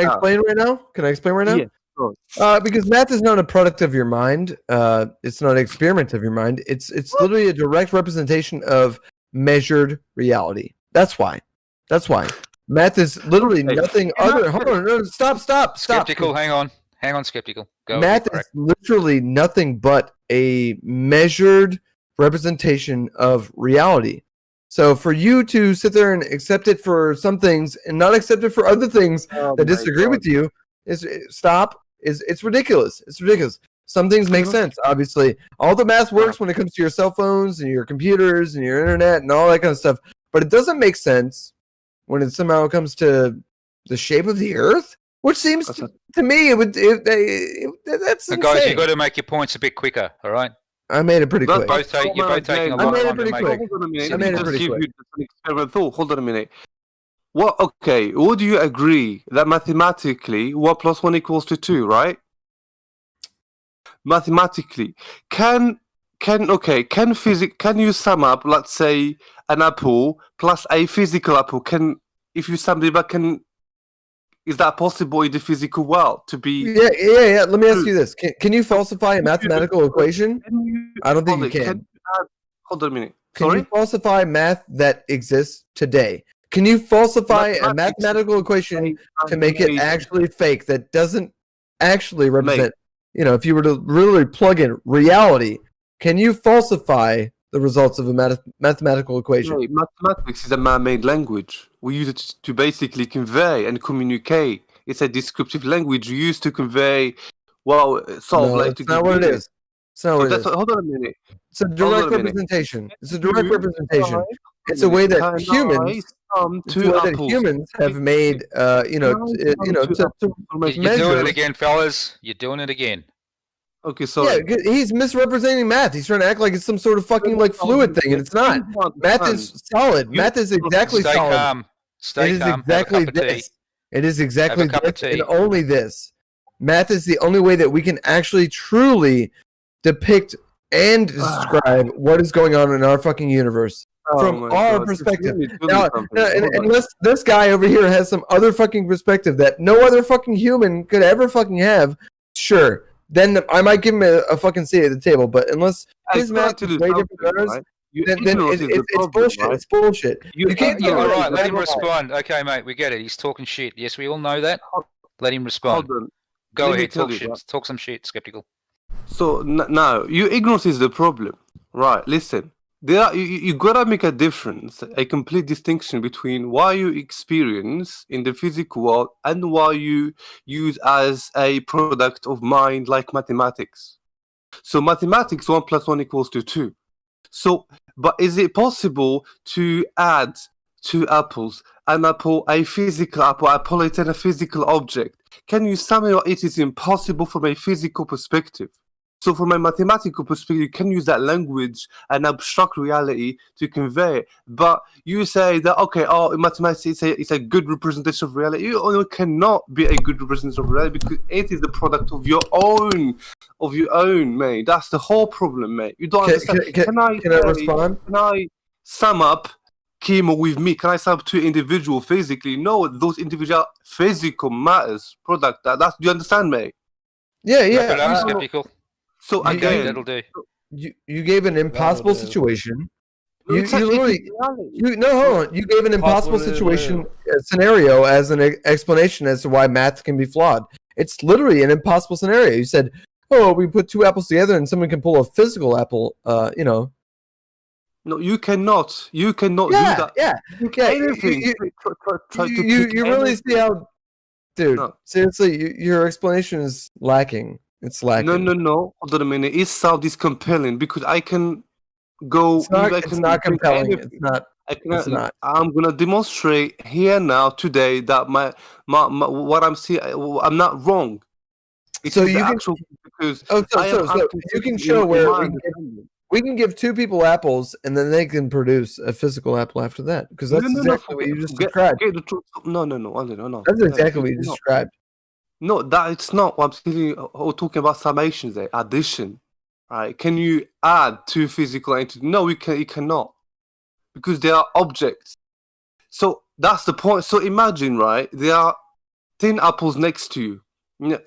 explain right now? Can I explain right now? Yeah, sure. Because math is not a product of your mind. It's not an experiment of your mind. It's literally a direct representation of measured reality. That's why. Math is literally nothing other. Hold on, no, stop. Skeptical, hang on, skeptical. Go. Math is literally nothing but a measured representation of reality. So for you to sit there and accept it for some things and not accept it for other things that disagree with you it's ridiculous. It's ridiculous. Some things make sense, obviously. All the math works when it comes to your cell phones and your computers and your internet and all that kind of stuff. But it doesn't make sense when it somehow comes to the shape of the Earth, which seems to me that's insane. Guys, you've got to make your points a bit quicker, all right? I made it pretty quick. You're both taking a lot of time to make it. I made it pretty quick. Hold on a minute. Okay, would you agree that mathematically 1 + 1 = 2, right? Mathematically, can you sum up, let's say, an apple plus a physical apple? If you sum it back, is that possible in the physical world to be? Yeah. Let me ask you this: Can you falsify a mathematical equation? I don't think you can. Hold on a minute. Can you falsify math that exists today? Can you falsify a mathematical equation to make it actually fake that doesn't actually represent? If you were to literally plug in reality, can you falsify the results of a mathematical equation? Mathematics is a man-made language. We use it to basically convey and communicate. It's a descriptive language used to convey, It's not what it is. It's not what it is. Hold on a minute. It's a direct representation. It's a direct representation. It's a way that humans have made, You're doing it again, fellas. You're doing it again. Okay, sorry. Yeah, he's misrepresenting math. He's trying to act like it's some sort of fucking fluid thing, and it's not. Math is solid. Math is exactly solid. Stay calm. Exactly this. It is exactly this and only this. Math is the only way that we can actually truly depict and describe what is going on in our fucking universe from our perspective. Now, unless this guy over here has some other fucking perspective that no other fucking human could ever fucking have, sure. Then I might give him a fucking seat at the table. But unless his math is way different than ours, then it's bullshit. It's bullshit. You can't. All right, let him respond. Okay, mate, we get it. He's talking shit. Yes, we all know that. Let him respond. Go ahead, talk shit. Talk some shit, skeptical. So now, your ignorance is the problem, right? Listen, you gotta make a difference, a complete distinction between what you experience in the physical world and what you use as a product of mind, like mathematics. So mathematics, 1 + 1 = 2. So, but is it possible to add 2 apples, an apple, a physical apple, a bullet, and a physical object? Can you somehow? It is impossible from a physical perspective. So from a mathematical perspective, you can use that language and abstract reality to convey it. But you say that, okay, in mathematics, it's a good representation of reality. It cannot be a good representation of reality because it is the product of your own, mate. That's the whole problem, mate. You don't understand. Can I respond? Can I sum up chemo with me? Can I sum up 2 individuals physically? No, those individual physical matters, product. Do you understand, mate? Yeah. Skeptical. So again, that'll do. You gave an impossible situation. You hold on. You gave an impossible situation scenario as an explanation as to why math can be flawed. It's literally an impossible scenario. You said, "Oh, we put 2 apples together and someone can pull a physical apple." No, you cannot. You cannot do that. Yeah. Okay. You really see how, dude? No. Seriously, your explanation is lacking. It's lacking. No. Hold on a minute. It sounds compelling because I can go. It's not compelling. It's not. I'm gonna demonstrate here now today that my what I'm seeing. I'm not wrong. So you can. You can show where. we can give two people apples, and then they can produce a physical apple after that, because that's exactly what you just described. No. That's exactly what you just described. No, that it's not. I'm talking about summations there, addition. Right? Can you add two physical entities? No, you cannot, because they are objects. So that's the point. So imagine, right? There are 10 apples next to you.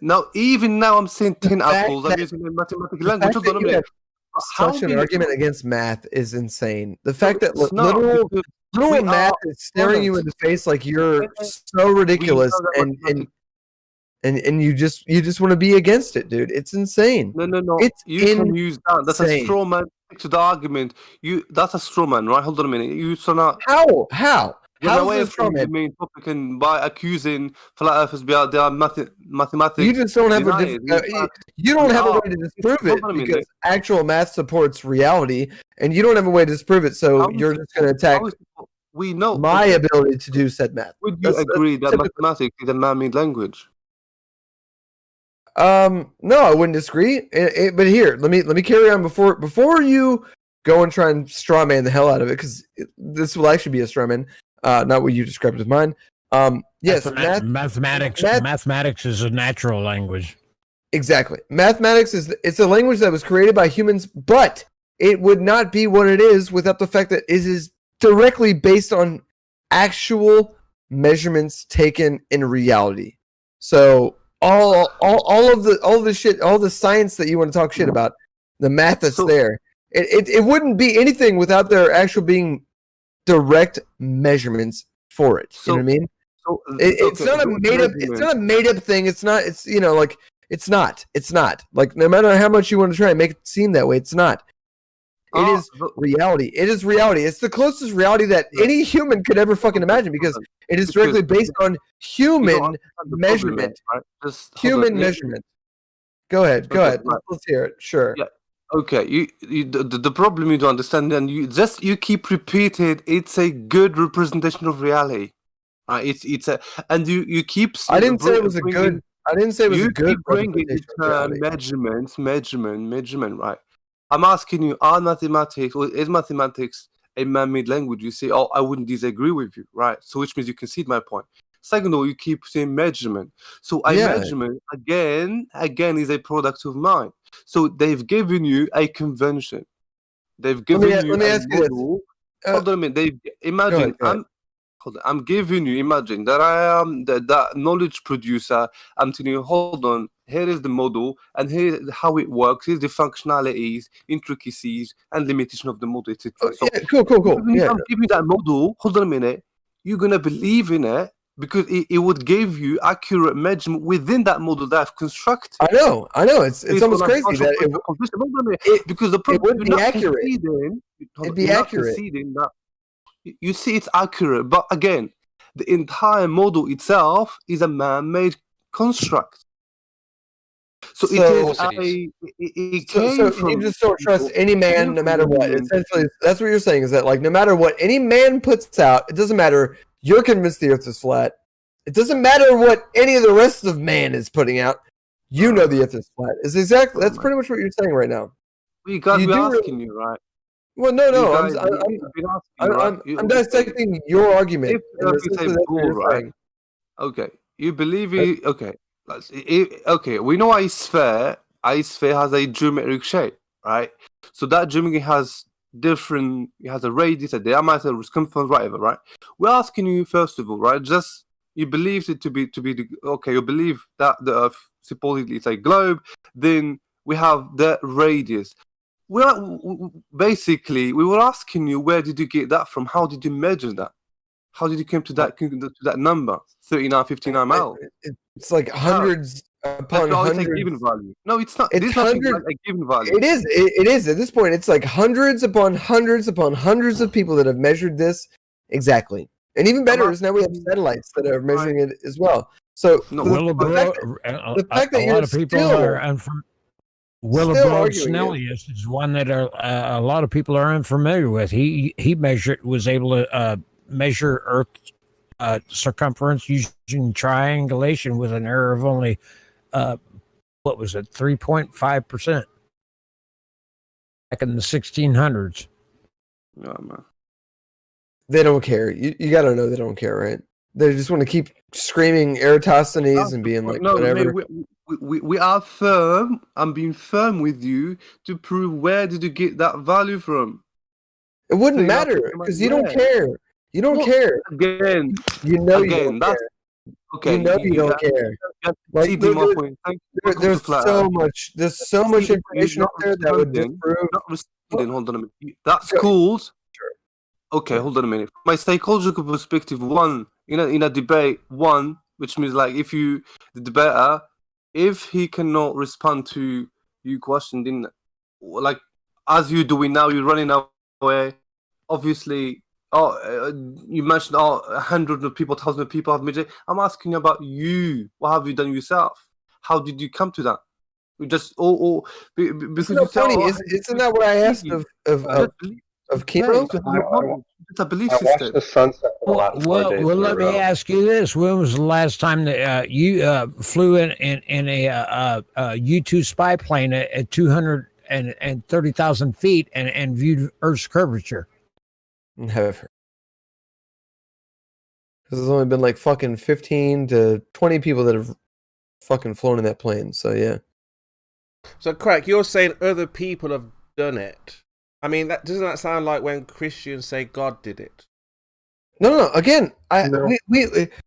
Now, even now, I'm saying 10 apples. I'm using a mathematical language. Hold on a minute. Such an argument against math is insane. The fact that literal math is staring you in the face like you're so ridiculous, and you just want to be against it, dude. It's insane. No. It's can use that. That's a straw man to the argument. That's a straw man, right? Hold on a minute. How? How is this from the main topic, and by accusing flat earthers, they are mathematics. You just don't have you don't have a way to disprove it, because actual math supports reality, and you don't have a way to disprove it. So you're just going to attack. We know my ability to do said math. Would you agree that mathematics is a man-made language? No, I wouldn't disagree. But here, let me carry on before you go and try and straw man the hell out of it, because this will actually be a straw man. Not what you described as mine. Yes, mathematics is a natural language. Exactly. Mathematics it's a language that was created by humans, but it would not be what it is without the fact that it is directly based on actual measurements taken in reality. So all of the shit, all the science that you want to talk shit about, the math that's there, it wouldn't be anything without there actual being direct measurements for it. You know what I mean? It's not a made up. It's not a made up thing. It's not. It's like it's not. It's not like no matter how much you want to try and make it seem that way, it's not. It is reality. It is reality. It's the closest reality that any human could ever fucking imagine, because it is directly based on human measurement. Human measurement. Go ahead. Let's hear it. Sure. Yeah. Okay, the problem you don't understand, and you keep repeating it's a good representation of reality. It's a, and you keep. I didn't say it was a good. I didn't say it was a good representation of reality. Measurement, right? I'm asking you, is mathematics a man-made language? You say, I wouldn't disagree with you, right? So which means you concede my point. Second of all, you keep saying measurement. So measurement again is a product of mind. So they've given you a convention. They've given you a model. Hold on a minute. I'm giving you. Imagine that I am that knowledge producer. I'm telling you. Hold on. Here is the model, and here is how it works. Here's the functionalities, intricacies, and limitation of the model, etc. So, cool. I'm giving you that model. Hold on a minute. You're gonna believe in it, because it would give you accurate measurement within that model that I've constructed. I know. It's almost crazy that because the problem would be accurate. It'd be accurate. You see, it's accurate, but again, the entire model itself is a man-made construct. So you just don't trust any man, no matter what. Essentially, that's what you're saying, is that like no matter what any man puts out, it doesn't matter. You're convinced the Earth is flat. It doesn't matter what any of the rest of man is putting out. You know the Earth is flat. That's pretty much what you're saying right now. We got to be asking you, right? Well, no. I'm dissecting your argument. Right? Okay, you believe it? Okay, okay. We know a sphere. A sphere has a geometric shape, right? So that geometry has different. It has a radius, a diameter, a circumference, whatever, right? We're asking you first of all, right? Just you believe it to be okay. You believe that the Earth supposedly is a globe. Then we have the radius. Basically, we were asking you, where did you get that from? How did you measure that? How did you come to that number, 39, 59 miles? It's like hundreds upon hundreds. It's a given value. No, it's not. It's not a given value. It is. It is. At this point, it's like hundreds upon hundreds upon hundreds of people that have measured this exactly. And even better is now we have satellites that are measuring it as well. So the fact that you're still Willibald Snellius is one that a lot of people are unfamiliar with. He was able to measure Earth's circumference using triangulation with an error of only 3.5%. back in the 1600s. Oh, man. They don't care. You gotta know they don't care, right? They just want to keep screaming Eratosthenes and being like, whatever. We are firm. I'm being firm with you to prove where did you get that value from. It wouldn't matter because you don't care. You don't care. Again, you know you don't care. Okay, you know you don't care. Like, there's so much. There's so much information out there that would disprove. Not responding. Hold on a minute. That's called. Okay, hold on a minute. From my psychological perspective, in a debate, which means like the debater, if he cannot respond to your question, then like as you're doing now, you're running away. Obviously, you mentioned 100 of people, 1,000 of people have made it. I'm asking you about you. What have you done yourself? How did you come to that? We just because it's funny. Isn't that what I asked of Chemo? It's a belief system. The sunset well, let me ask you this: when was the last time that you flew in a U-2 spy plane at 230,000 feet and viewed Earth's curvature? Never. Because there's only been like fucking 15 to 20 people that have fucking flown in that plane. So yeah. So Crack, you're saying other people have done it. I mean, doesn't that sound like when Christians say God did it? No. Again,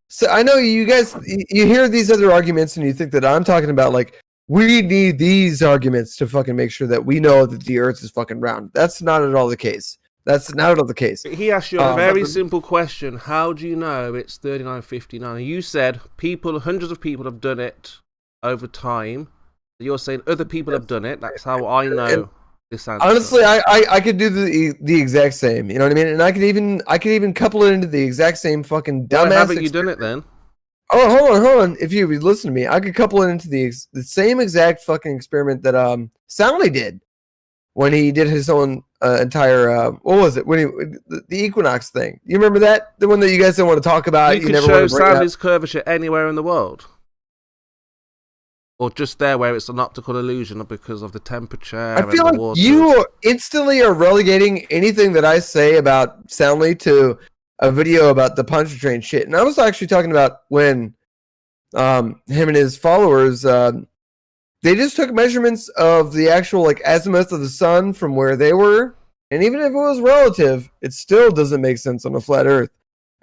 so I know you guys. You hear these other arguments, and you think that I'm talking about like we need these arguments to fucking make sure that we know that the Earth is fucking round. That's not at all the case. That's not at all the case. He asked you a very simple question: how do you know it's 3959? You said hundreds of people have done it over time. You're saying other people have done it. That's how I know. Honestly, I could do the exact same. You know what I mean? And I could even couple it into the exact same fucking dumbass. Why haven't you done it then? Oh, hold on. If you would listen to me, I could couple it into the same exact fucking experiment that Soundly did when he did his own entire what was it? When the equinox thing. You remember that? The one that you guys don't want to talk about. You can show Soundly's curvature anywhere in the world. Or just there where it's an optical illusion because of the temperature. I feel like you instantly are relegating anything that I say about Soundly to a video about the Pontchartrain shit. And I was actually talking about when him and his followers, they just took measurements of the actual like azimuth of the sun from where they were. And even if it was relative, it still doesn't make sense on a flat Earth.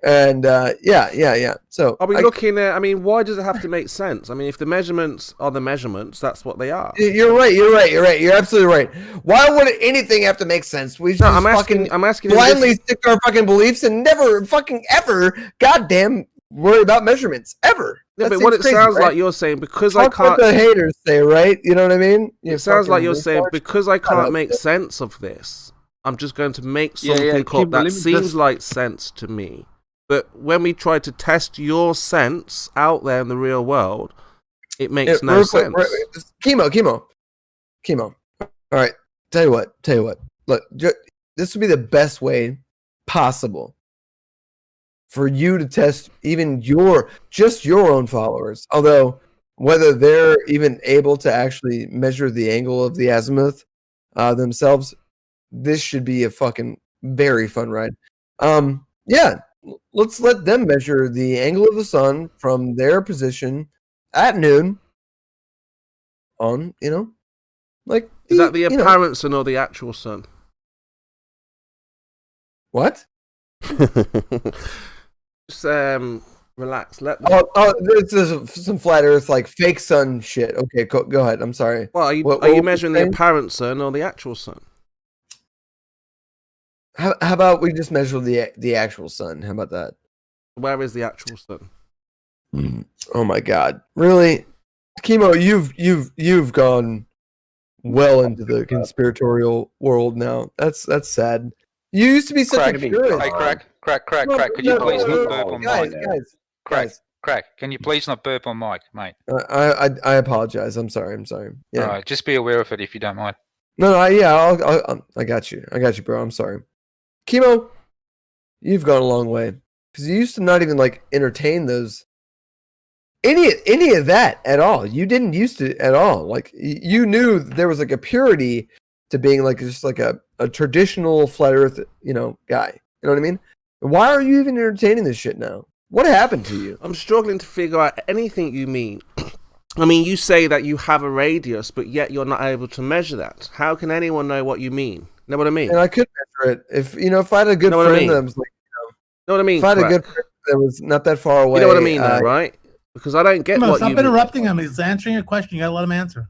And yeah. So are we looking at? I mean, why does it have to make sense? I mean, if the measurements are the measurements, that's what they are. You're right. You're absolutely right. Why would anything have to make sense? We just I'm asking blindly stick to our fucking beliefs and never fucking ever goddamn worry about measurements ever. Yeah, but what it sounds like you're saying because I can't. What the haters say, right? You know what I mean? It sounds like you're saying because I can't make sense of this, I'm just going to make something up that seems like sense to me. But when we try to test your sense out there in the real world, it makes no sense. Chemo. All right, tell you what. Look, this would be the best way possible for you to test even your own followers. Although whether they're even able to actually measure the angle of the azimuth themselves, this should be a fucking very fun ride. Yeah. Let's let them measure the angle of the sun from their position at noon on, like... Is that the apparent sun or the actual sun? What? Just relax. There's some flat Earth, like, fake sun shit. Okay, go ahead. I'm sorry. Well, are you measuring the apparent sun or the actual sun? How about we just measure the actual sun? How about that? Where is the actual sun? Oh my God! Really, Chemo? You've gone well into the conspiratorial world now. That's sad. You used to be such a purist. Hey, crack! Could you please not burp on mic? Crack! Can you please not burp on mic, mate? I apologize. I'm sorry. Yeah. All right, just be aware of it if you don't mind. No, I got you, bro. I'm sorry. Chemo, you've gone a long way because you used to not even like entertain those any of that at all. You didn't used to at all. Like you knew there was like a purity to being like just like a traditional flat Earth, guy. You know what I mean? Why are you even entertaining this shit now? What happened to you? I'm struggling to figure out anything you mean. I mean, you say that you have a radius, but yet you're not able to measure that. How can anyone know what you mean? Know what I mean? And I could measure it if I had a good friend that was like, know what I mean? If I had a good friend that was not that far away, you know what I mean, though, right? Because I don't get what stop you interrupting him. He's answering your question. You gotta let him answer.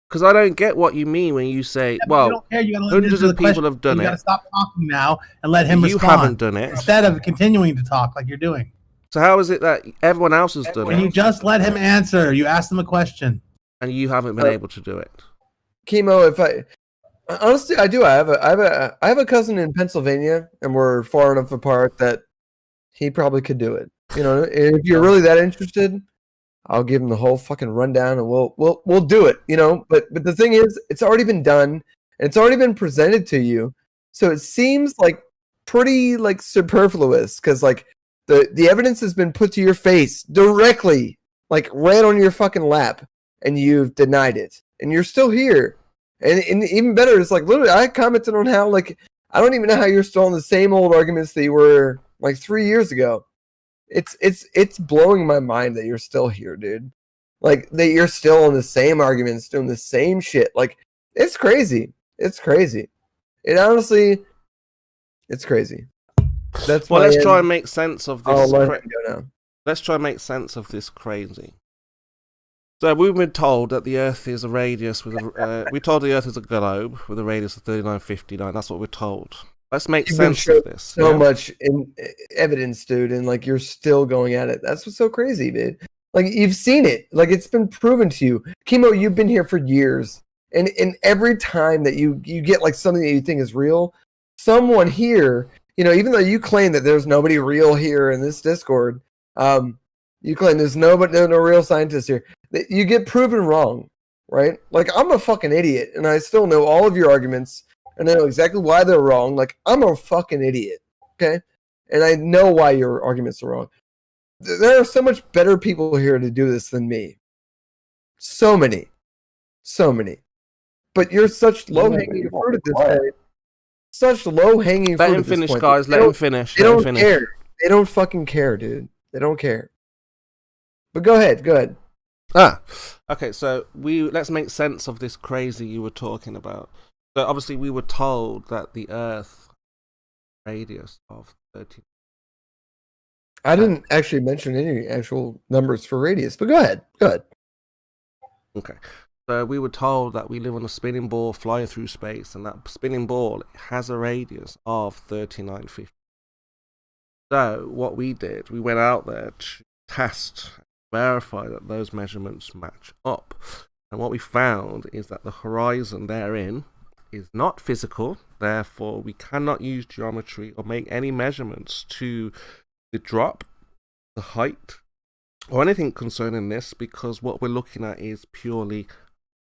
Because I don't get what you mean when you say, well, you don't care. You gotta let hundreds him of people have done You it. gotta stop talking now and let him You respond. haven't done it. Instead of continuing to talk like you're doing. So how is it that everyone else has done When it? you just let him answer, you asked him a question. And you haven't been able to do it. Chemo, honestly, I do. I have a cousin in Pennsylvania, and we're far enough apart that he probably could do it. If you're really that interested, I'll give him the whole fucking rundown, and we'll do it. But the thing is, it's already been done, and it's already been presented to you, so it seems like pretty like superfluous because like the evidence has been put to your face directly, like right on your fucking lap, and you've denied it, and you're still here. And even better, it's like literally I commented on how like I don't even know how you're still on the same old arguments that you were like 3 years ago. It's blowing my mind that you're still here, dude. Like that you're still on the same arguments, doing the same shit. Like it's crazy. It's crazy. It honestly, it's crazy. That's well. Let's try and make sense of this. Now. Let's try and make sense of this crazy. So we've been told that the Earth is a radius with we're told the Earth is a globe with a radius of 3959. That's what we're told. Let's make sense of this. So much in evidence, dude, and like you're still going at it. That's what's so crazy, dude. Like you've seen it. Like it's been proven to you. Chemo, you've been here for years, and every time that you get like something that you think is real, someone here, even though you claim that there's nobody real here in this Discord, you claim there's no real scientists here. You get proven wrong, right? Like I'm a fucking idiot, and I still know all of your arguments, and I know exactly why they're wrong. Like I'm a fucking idiot, okay? And I know why your arguments are wrong. There are so much better people here to do this than me. So many. But you're such low-hanging fruit at this point. Such low-hanging fruit. Let him finish, guys. Let him finish. They don't care. They don't fucking care, dude. They don't care. But go ahead. Okay. So let's make sense of this crazy you were talking about. So obviously we were told that the Earth radius of 13. I didn't actually mention any actual numbers for radius, but go ahead. Okay. So we were told that we live on a spinning ball flying through space, and that spinning ball has a radius of 3950. So what we did, we went out there to test, verify that those measurements match up. And what we found is that the horizon therein is not physical, therefore we cannot use geometry or make any measurements to the drop, the height, or anything concerning this, because what we're looking at is purely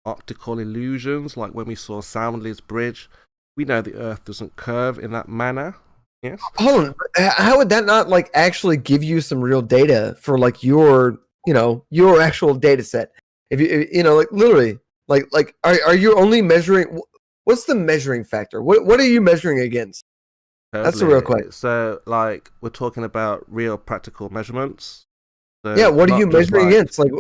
optical illusions. Like when we saw Soundley's Bridge, we know the Earth doesn't curve in that manner. Yes. Hold on. How would that not like actually give you some real data for like your actual data set? If you like literally like are you only measuring? What's the measuring factor? What are you measuring against? Totally. That's the real question. So like we're talking about real practical measurements. So yeah. What are you measuring against? Like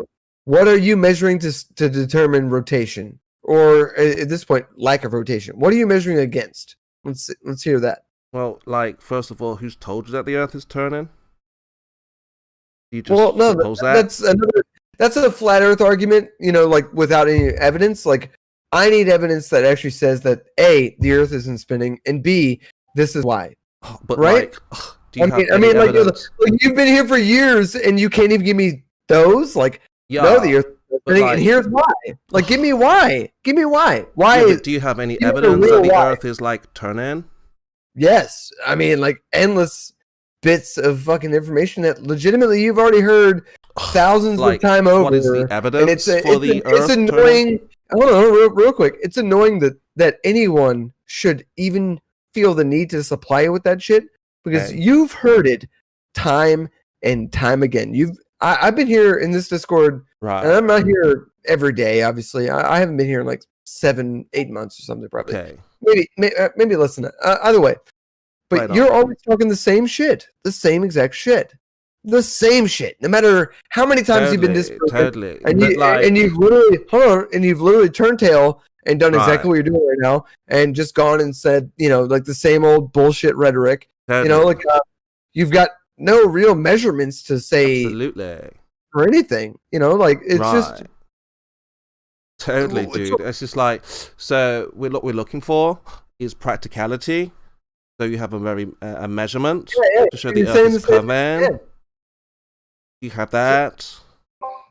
what are you measuring to determine rotation, or at this point lack of rotation? What are you measuring against? Let's hear that. Well, like, first of all, who's told you that the Earth is turning? You just well, no, that? That's a flat Earth argument, like without any evidence. Like, I need evidence that actually says that A, the Earth isn't spinning, and B, this is why. But right? Like, I mean, like you've been here for years, and you can't even give me those. Like, no, the Earth is spinning, and here's why. Like, give me why. Why? Do you have any evidence that the Earth is like turning? Yes, I mean like endless bits of fucking information that legitimately you've already heard thousands of times over. What is the evidence for the Earth? It's annoying. Hold on, real quick. It's annoying that anyone should even feel the need to supply you with that shit because you've heard it time and time again. I've been here in this Discord, right? And I'm not here every day. Obviously, I haven't been here in like 7-8 months or something probably. Okay. maybe listen. Either way, but Right on. you're always talking the same shit, the same exact shit, the same shit. No matter how many times you've been disproven, Totally. and But, like- you've literally turned tail and done exactly Right. what you're doing right now, and just gone and said, like the same old bullshit rhetoric. Totally. You've got no real measurements to say Absolutely. or anything. It's just. Totally, Well, dude. It's just like, so what we're looking for is practicality. So you have a measurement to show the you're Earth saying is the same curving. thing. You have that.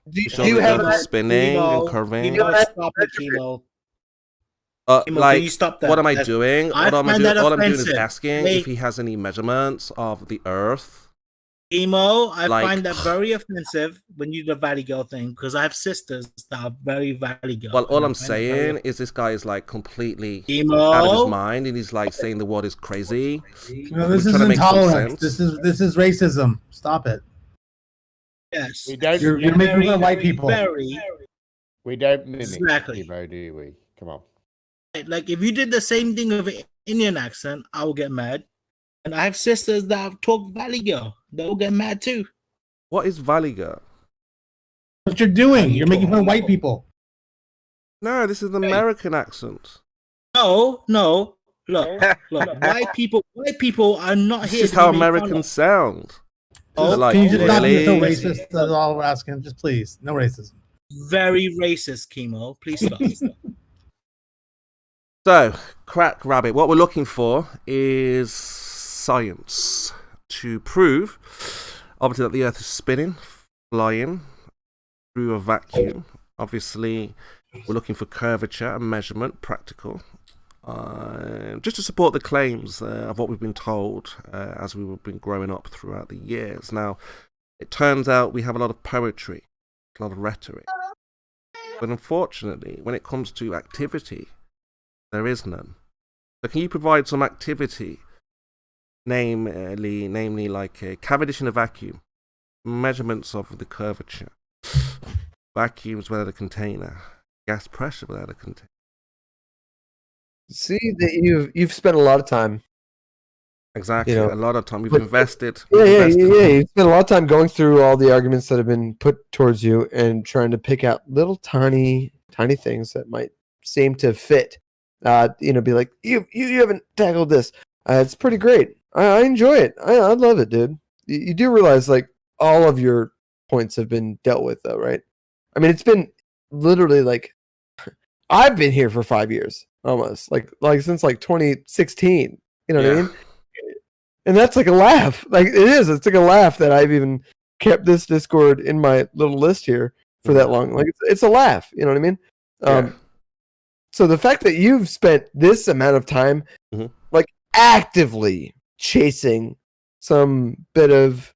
Do You show you the have Earth is that? spinning and Chemo, curving. stop it, Chemo. Chemo, can Like, you stop that? what am I That's- doing? I What am I find doing? that All I'm doing is offensive. asking Wait. if he has any measurements of the Earth. Chemo, I Like- find that very offensive when you do the Valley Girl thing because I have sisters that are very Valley Girl. Well, all and I I'm find it very saying is this guy is like completely Chemo? out of his mind, and he's like saying the word is crazy. No, this We're is trying to make some intolerance. sense. This is racism. Stop it. Yes. You're making fun of white people. We don't mimic Exactly. Chemo, do we? Come on. Like if you did the same thing with an Indian accent, I will get mad. And I have sisters that talk Valley Girl. They'll get mad too. What is Valley Girl? What you're doing? You're making fun of white people. No, this is the American accent. No. Look. White people are not This here. is to how be made fun Americans of. sound. Oh, They're like, Can you just not be so really? racist? That's all we're asking. Just please, no racism. Very racist, Chemo. Please stop. So, Crack Rabbit, what we're looking for is science to prove, obviously, that the Earth is spinning, flying through a vacuum. Obviously, we're looking for curvature and measurement, practical, just to support the claims of what we've been told as we've been growing up throughout the years. Now, it turns out we have a lot of poetry, a lot of rhetoric, but unfortunately, when it comes to activity, there is none. So can you provide some activity, namely like a Cavendish in a vacuum, measurements of the curvature, vacuums without a container, gas pressure without a container? See that you've spent a lot of time. Exactly, You know, a lot of time we've but- invested. Yeah. invested. You spent a lot of time going through all the arguments that have been put towards you and trying to pick out little tiny things that might seem to fit. Be like, you haven't tackled this. It's pretty great. I enjoy it. I love it, dude. You do realize like all of your points have been dealt with, though, right? I mean, it's been literally like I've been here for 5 years almost, like since like 2016. You know what I mean? And that's like a laugh. Like it is. It's like a laugh that I've even kept this Discord in my little list here for that long. Like it's a laugh. You know what I mean? So the fact that you've spent this amount of time, like actively chasing some bit of,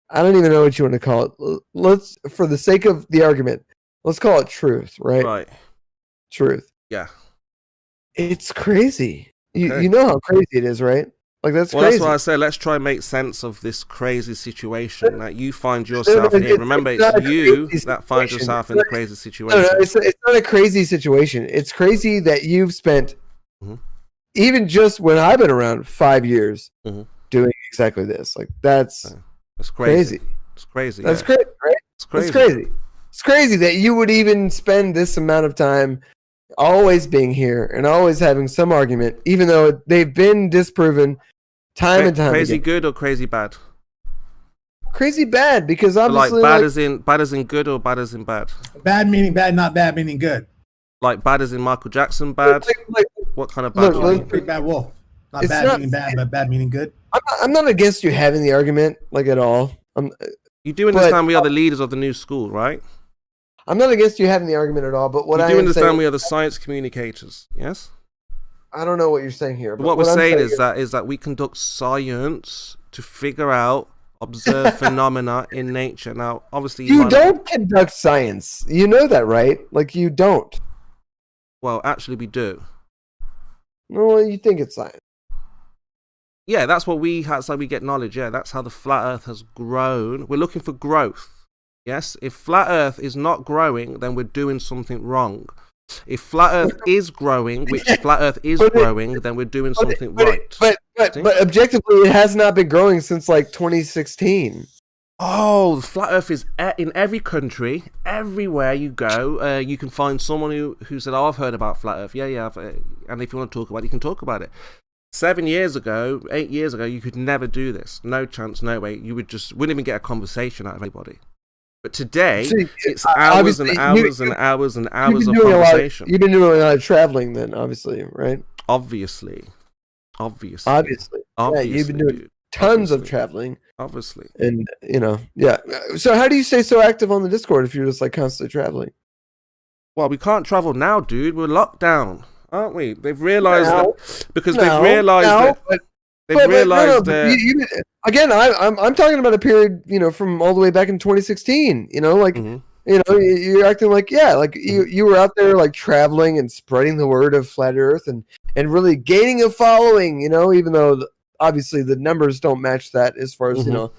I don't even know what you want to call it. Let's, for the sake of the argument, let's call it truth, right? Right. Truth. Yeah. It's crazy. Okay. You know how crazy it is, right? Like that's Well, crazy. that's why I said let's try and make sense of this crazy situation that you find yourself in. Remember, it's not a you crazy that finds situation. yourself in It's a not- crazy No, situation. it's not a crazy situation. It's crazy that you've spent, Mm-hmm. even just when I've been around, 5 years doing exactly this. Like that's crazy. crazy. It's crazy. That's yeah. great, right? It's crazy. That's crazy. It's crazy that you would even spend this amount of time always being here and always having some argument, even though they've been disproven time and time Crazy again. good or crazy bad? Crazy bad, because Like obviously bad as in good or bad as in bad? Bad meaning bad, not bad meaning good. Like bad as in Michael Jackson bad? What kind of bad? Look, do you mean? Big bad wolf. Not It's bad not- meaning bad, but bad meaning good. I'm not against you having the argument, like at all. You do understand we are the leaders of the new school, right? I'm not against you having the argument at all, but what You I do am understand saying, we are the science communicators, yes? I don't know what you're saying here. But What we're I'm saying is that we conduct science to figure out, observe phenomena in nature. Now, obviously, you might not- don't conduct science. You know that, right? Like you don't. Well, actually, we do. No, you think it's science. Yeah, that's how we get knowledge. Yeah, that's how the flat Earth has grown. We're looking for growth. Yes, if flat Earth is not growing, then we're doing something wrong. If flat Earth is growing, which flat Earth is growing, then we're doing something right. But objectively, it has not been growing since like 2016. Oh, flat Earth is in every country, everywhere you go. You can find someone who said, "Oh, I've heard about flat Earth." Yeah, and if you want to talk about it, you can talk about it. 7 years ago, 8 years ago, you could never do this. No chance, no way. You wouldn't even get a conversation out of anybody. But today, it's hours and hours and hours and hours of conversation. You've been doing a lot of traveling then, obviously, right? Obviously. Yeah, you've been doing tons of traveling. Obviously. And, yeah. So how do you stay so active on the Discord if you're just like constantly traveling? Well, we can't travel now, dude. We're locked down, aren't we? They've realized that because they've realized that. They've realized that. Again, I'm talking about a period, from all the way back in 2016. You're acting like you were out there like traveling and spreading the word of flat Earth and really gaining a following. Even though obviously the numbers don't match that as far as the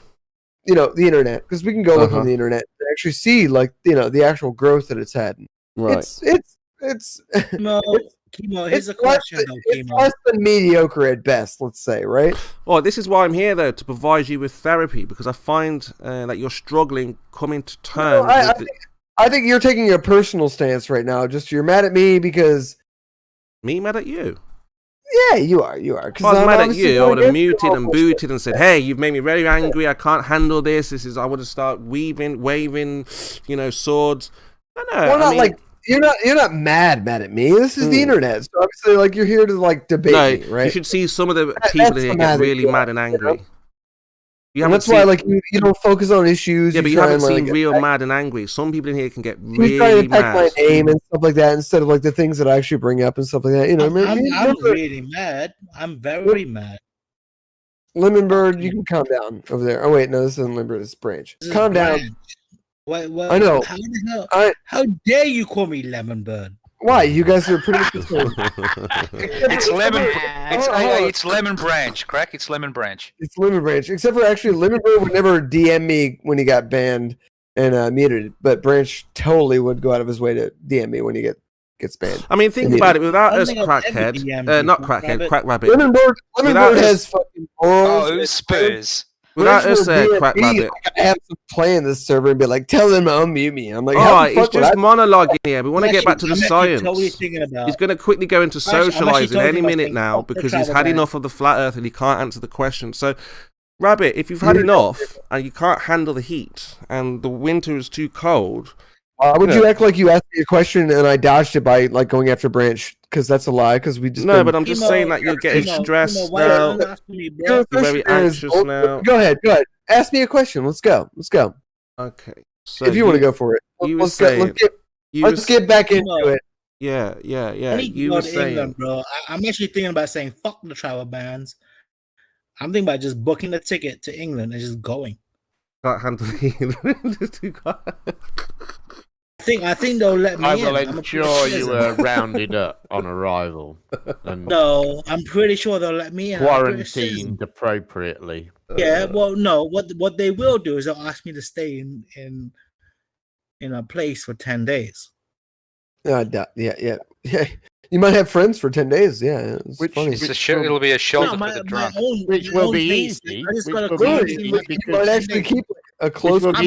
internet, because we can go look on the internet and actually see the actual growth that it's had. Right. It's Chemo, here's a question though, it's less than mediocre at best, let's say, right? Well, this is why I'm here, though, to provide you with therapy, because I find that you're struggling coming to terms with I think you're taking a personal stance right now. Just you're mad at me because... Me mad at you? Yeah, you are. If I was mad at you, I would have muted and booted and said, "Hey, you've made me very angry. I can't handle this. I would have started waving, swords." No, You're not mad at me. This is the internet, so obviously, you're here to debate me, right? You should see some of the people here get really mad and angry. That's why, you don't focus on issues. Yeah, but you haven't seen real mad and angry. Some people in here can get really mad. My name and stuff like that instead of the things that I actually bring up and stuff like that. I'm really mad. I'm very mad. Lemonbird, you can calm down over there. Oh wait, no, this isn't Lemonbird. It's Branch. Calm down. Well, I know. How dare you call me Lemonbird? Why? You guys are pretty concerned. It's lemon. It's Lemon Branch, crack. It's Lemon Branch. It's Lemon Branch. Except for actually, Lemonbird would never DM me when he got banned and muted, but Branch totally would go out of his way to DM me when he gets banned. I mean, think about it. Without us, crackhead, not crackhead, crack rabbit. Lemonbird has fucking morals. Oh, Spurs. Without us, crack rabbit. I have to play in this server and be like, tell them to unmute me. I'm like, he's just monologuing here. We want to get back to the science. He's going to quickly go into socializing any minute now because he's had enough of the flat Earth and he can't answer the question. So, Rabbit, if you've had enough and you can't handle the heat and the winter is too cold, would you act like you asked me a question and I dodged it by going after Branch? Because that's a lie. Because we just but I'm just saying that you're getting stressed now. You're very anxious now. Go ahead. Ask me a question. Let's go. Okay. So if you want to go for it, let's get back into it. Yeah. You were saying, England, bro. I'm actually thinking about saying fuck the travel bans. I'm thinking about just booking a ticket to England and just going. Can't handle the I think they'll let me I will ensure you are rounded up on arrival. And no, I'm pretty sure they'll let me in. Quarantined appropriately. Yeah, well, no. What they will do is they'll ask me to stay in a place for 10 days. Yeah. You might have friends for 10 days. Yeah, funny. It'll be a shelter for the drunk. Which will be easy. You might actually keep a close. I've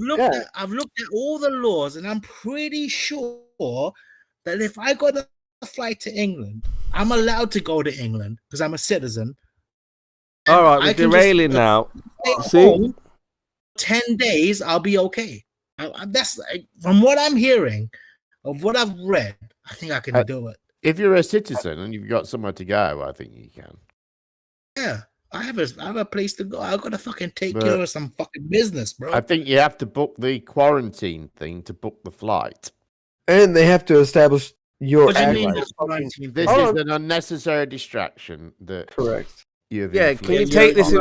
looked at all the laws, and I'm pretty sure that if I got a flight to England, I'm allowed to go to England because I'm a citizen. All right, we're derailing now. See, 10 days, I'll be okay. That's from what I'm hearing, of what I've read. I think I can do it. If you're a citizen and you've got somewhere to go, I think you can. Yeah, I have a place to go. I've got to fucking take care of some fucking business, bro. I think you have to book the quarantine thing to book the flight. And they have to establish your address. This is an unnecessary distraction. Correct. Yeah, can you take this into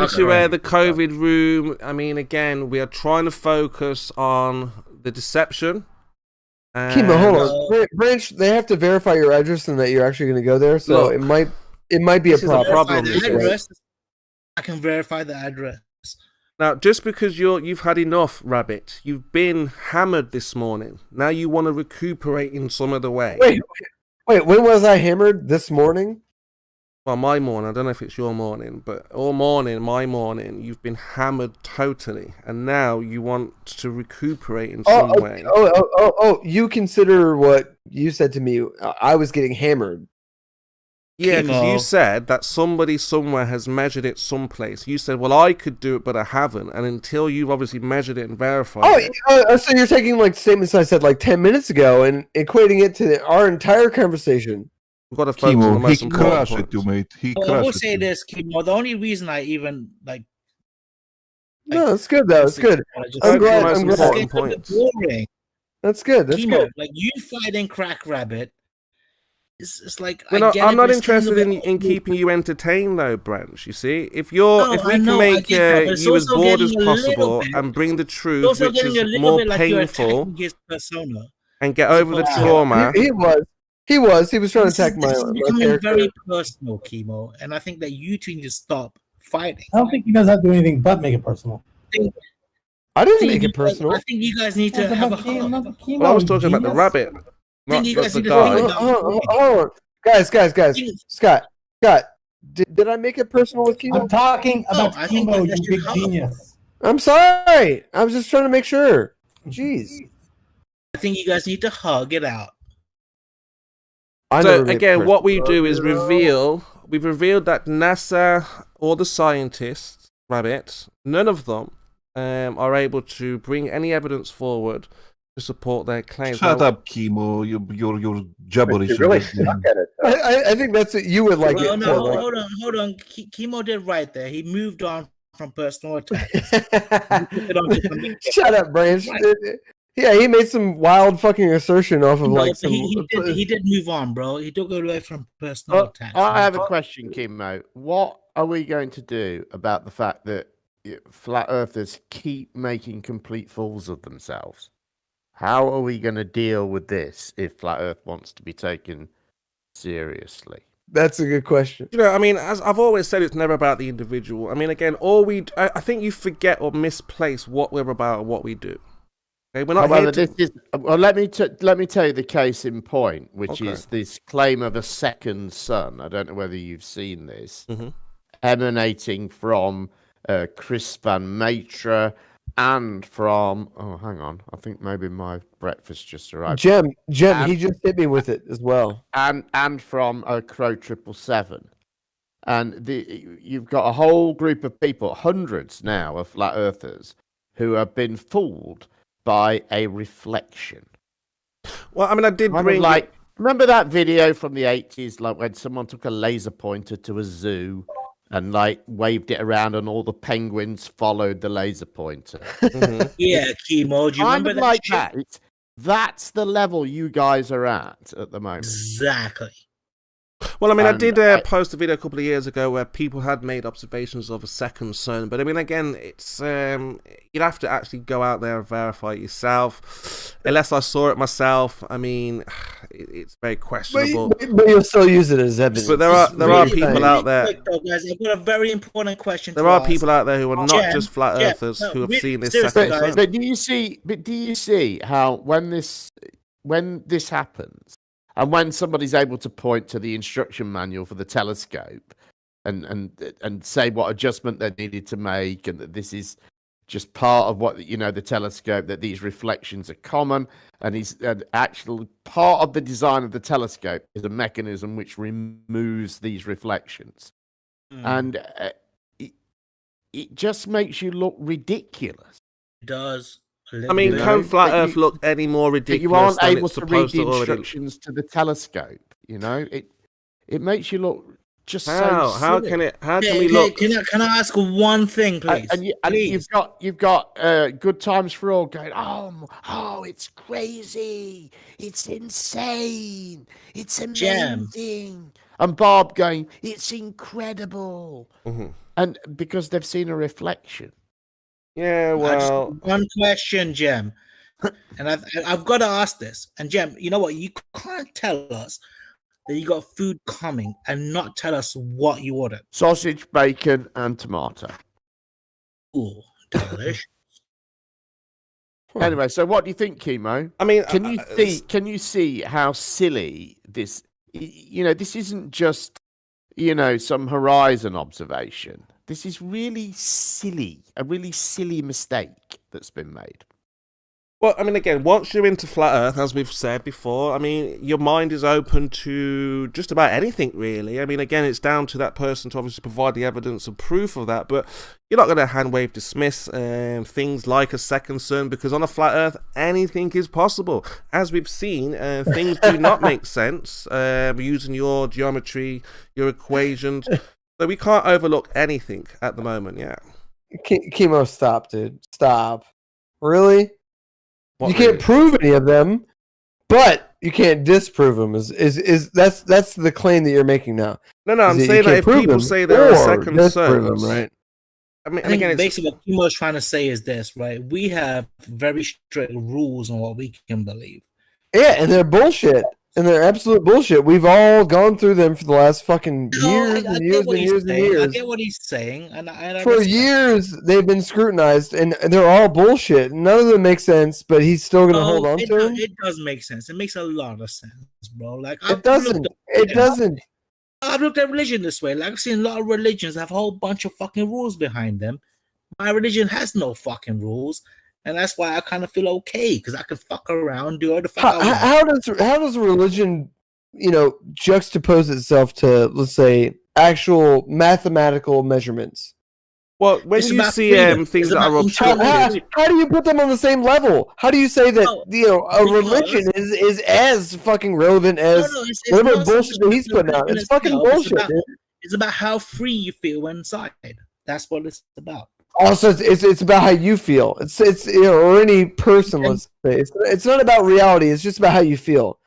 the COVID room? I mean, again, we are trying to focus on the deception. Chemo, hold on. Branch, they have to verify your address and that you're actually going to go there, so it might be a problem. I can verify the address. Now, just because you've had enough, Rabbit, you've been hammered this morning. Now you want to recuperate in some other way. Wait, when was I hammered? This morning? Well, my morning. I don't know if it's your morning, but all morning, my morning, you've been hammered totally, and now you want to recuperate in some way. You consider what you said to me. I was getting hammered. Yeah, because you said that somebody somewhere has measured it someplace. You said, well, I could do it, but I haven't. And until you've obviously measured it and verified it. So you're taking like statements I said like 10 minutes ago and equating it to our entire conversation. We've got to focus on the most important crushed you, mate. I will say this, Kimo. The only reason I even no, it's good though. It's good. I'm glad. Boring. That's good. That's Kimo, good. like you fighting Crack Rabbit. It's like I'm not interested in keeping you entertained though, Branch. You see, if we can make you as bored as possible and bring the truth, which is more painful, and get over the trauma. He was trying to attack my becoming very personal, Kimo, and I think that you two need to stop fighting. I don't think you guys have to do anything but make it personal. I didn't make it personal. I think you guys need to have a hug. Well, I was talking about the rabbit. I think you guys need to guys. Scott, did I make it personal with Kimo? I'm talking about Kimo, you big genius. I'm sorry. I was just trying to make sure. Jeez. I think you guys need to hug it out. So again, what we do is we've revealed that NASA or the scientists, Rabbit, none of them are able to bring any evidence forward to support their claims. Shut up, Kimo. You're gibberish. You really suck at it. I think that's what you would like. Hold on. Kimo did right there. He moved on from personal attacks. Shut up, Branch. Yeah, he made some wild fucking assertion off of he did move on, bro. He took away from personal attacks. I have a question, Kimo. What are we going to do about the fact that flat earthers keep making complete fools of themselves? How are we going to deal with this if flat earth wants to be taken seriously? That's a good question. You know, I mean, as I've always said, it's never about the individual. I mean, again, I think you forget or misplace what we're about and what we do. Okay, we're not well, let me tell you the case in point, which is this claim of a second sun. I don't know whether you've seen this, emanating from Chris Van Matra and from hang on, I think maybe my breakfast just arrived. Jem, he just hit me with it as well, and from Crow 777. And you've got a whole group of people, hundreds now of flat earthers, who have been fooled by a reflection. Well, I mean, I did bring remember that video from the 80s, like when someone took a laser pointer to a zoo and like waved it around, and all the penguins followed the laser pointer. Yeah, Kimo, do you remember that? Like that? That's the level you guys are at the moment. Exactly. Well, I mean, I did post a video a couple of years ago where people had made observations of a second sun, but I mean, again, it's you'd have to actually go out there and verify it yourself. Unless I saw it myself, I mean, it's very questionable. But you'll still use it as evidence. But there are people out there. Guys, I've got a very important question. There are people out there who are not just flat earthers who have seen this second sun. But do you see how when this happens? And when somebody's able to point to the instruction manual for the telescope and say what adjustment they needed to make, and that this is just part of what, the telescope, that these reflections are common, and actually part of the design of the telescope is a mechanism which removes these reflections. And it just makes you look ridiculous. It does. I mean, can flat Earth look any more ridiculous? You aren't than able it's to read the already... instructions to the telescope. It makes you look just how can we look? Can I ask one thing, please? And you've got Good Times for All going. Oh, it's crazy! It's insane! It's amazing! And Bob going, it's incredible! And because they've seen a reflection. Yeah, well, one question, Jem, and I've got to ask this. And Jem, you know what? You can't tell us that you got food coming and not tell us what you ordered. Sausage, bacon, and tomato. Ooh, Anyway, so what do you think, Chemo? I mean, can you see how silly this? You know, this isn't just some horizon observation. This is really silly, a really silly mistake that's been made. Well, I mean, again, once you're into flat Earth, as we've said before, I mean, your mind is open to just about anything, really. I mean, again, it's down to that person to obviously provide the evidence and proof of that, but you're not going to hand-wave dismiss things like a second sun, because on a flat Earth, anything is possible. As we've seen, things do not make sense using your geometry, your equations, so we can't overlook anything at the moment, yeah. Chemo, stop, dude. Stop. Really? What you can't prove any of them, but you can't disprove them. That's the claim that you're making now? No, I'm saying that if people say there are second suns, right? I think basically what Kimo's trying to say is this, right? We have very strict rules on what we can believe. Yeah, and they're bullshit. And they're absolute bullshit. We've all gone through them for the last fucking years and years. I get what he's saying. And for years, they've been scrutinized, and they're all bullshit. None of them make sense, but he's still going to hold on to them. It does make sense. It makes a lot of sense, bro. Like it doesn't. It doesn't. I've looked at religion this way. Like I've seen a lot of religions have a whole bunch of fucking rules behind them. My religion has no fucking rules. And that's why I kind of feel okay, because I can fuck around, do all the fuck. How does religion, juxtapose itself to, let's say, actual mathematical measurements? Well, when you see things that are obstructed, how do you put them on the same level? How do you say that a religion is as fucking relevant as whatever bullshit that he's putting out? It's fucking bullshit. It's about how free you feel inside. That's what it's about. Also, it's about how you feel. It's or any person. Let's say it's not about reality. It's just about how you feel.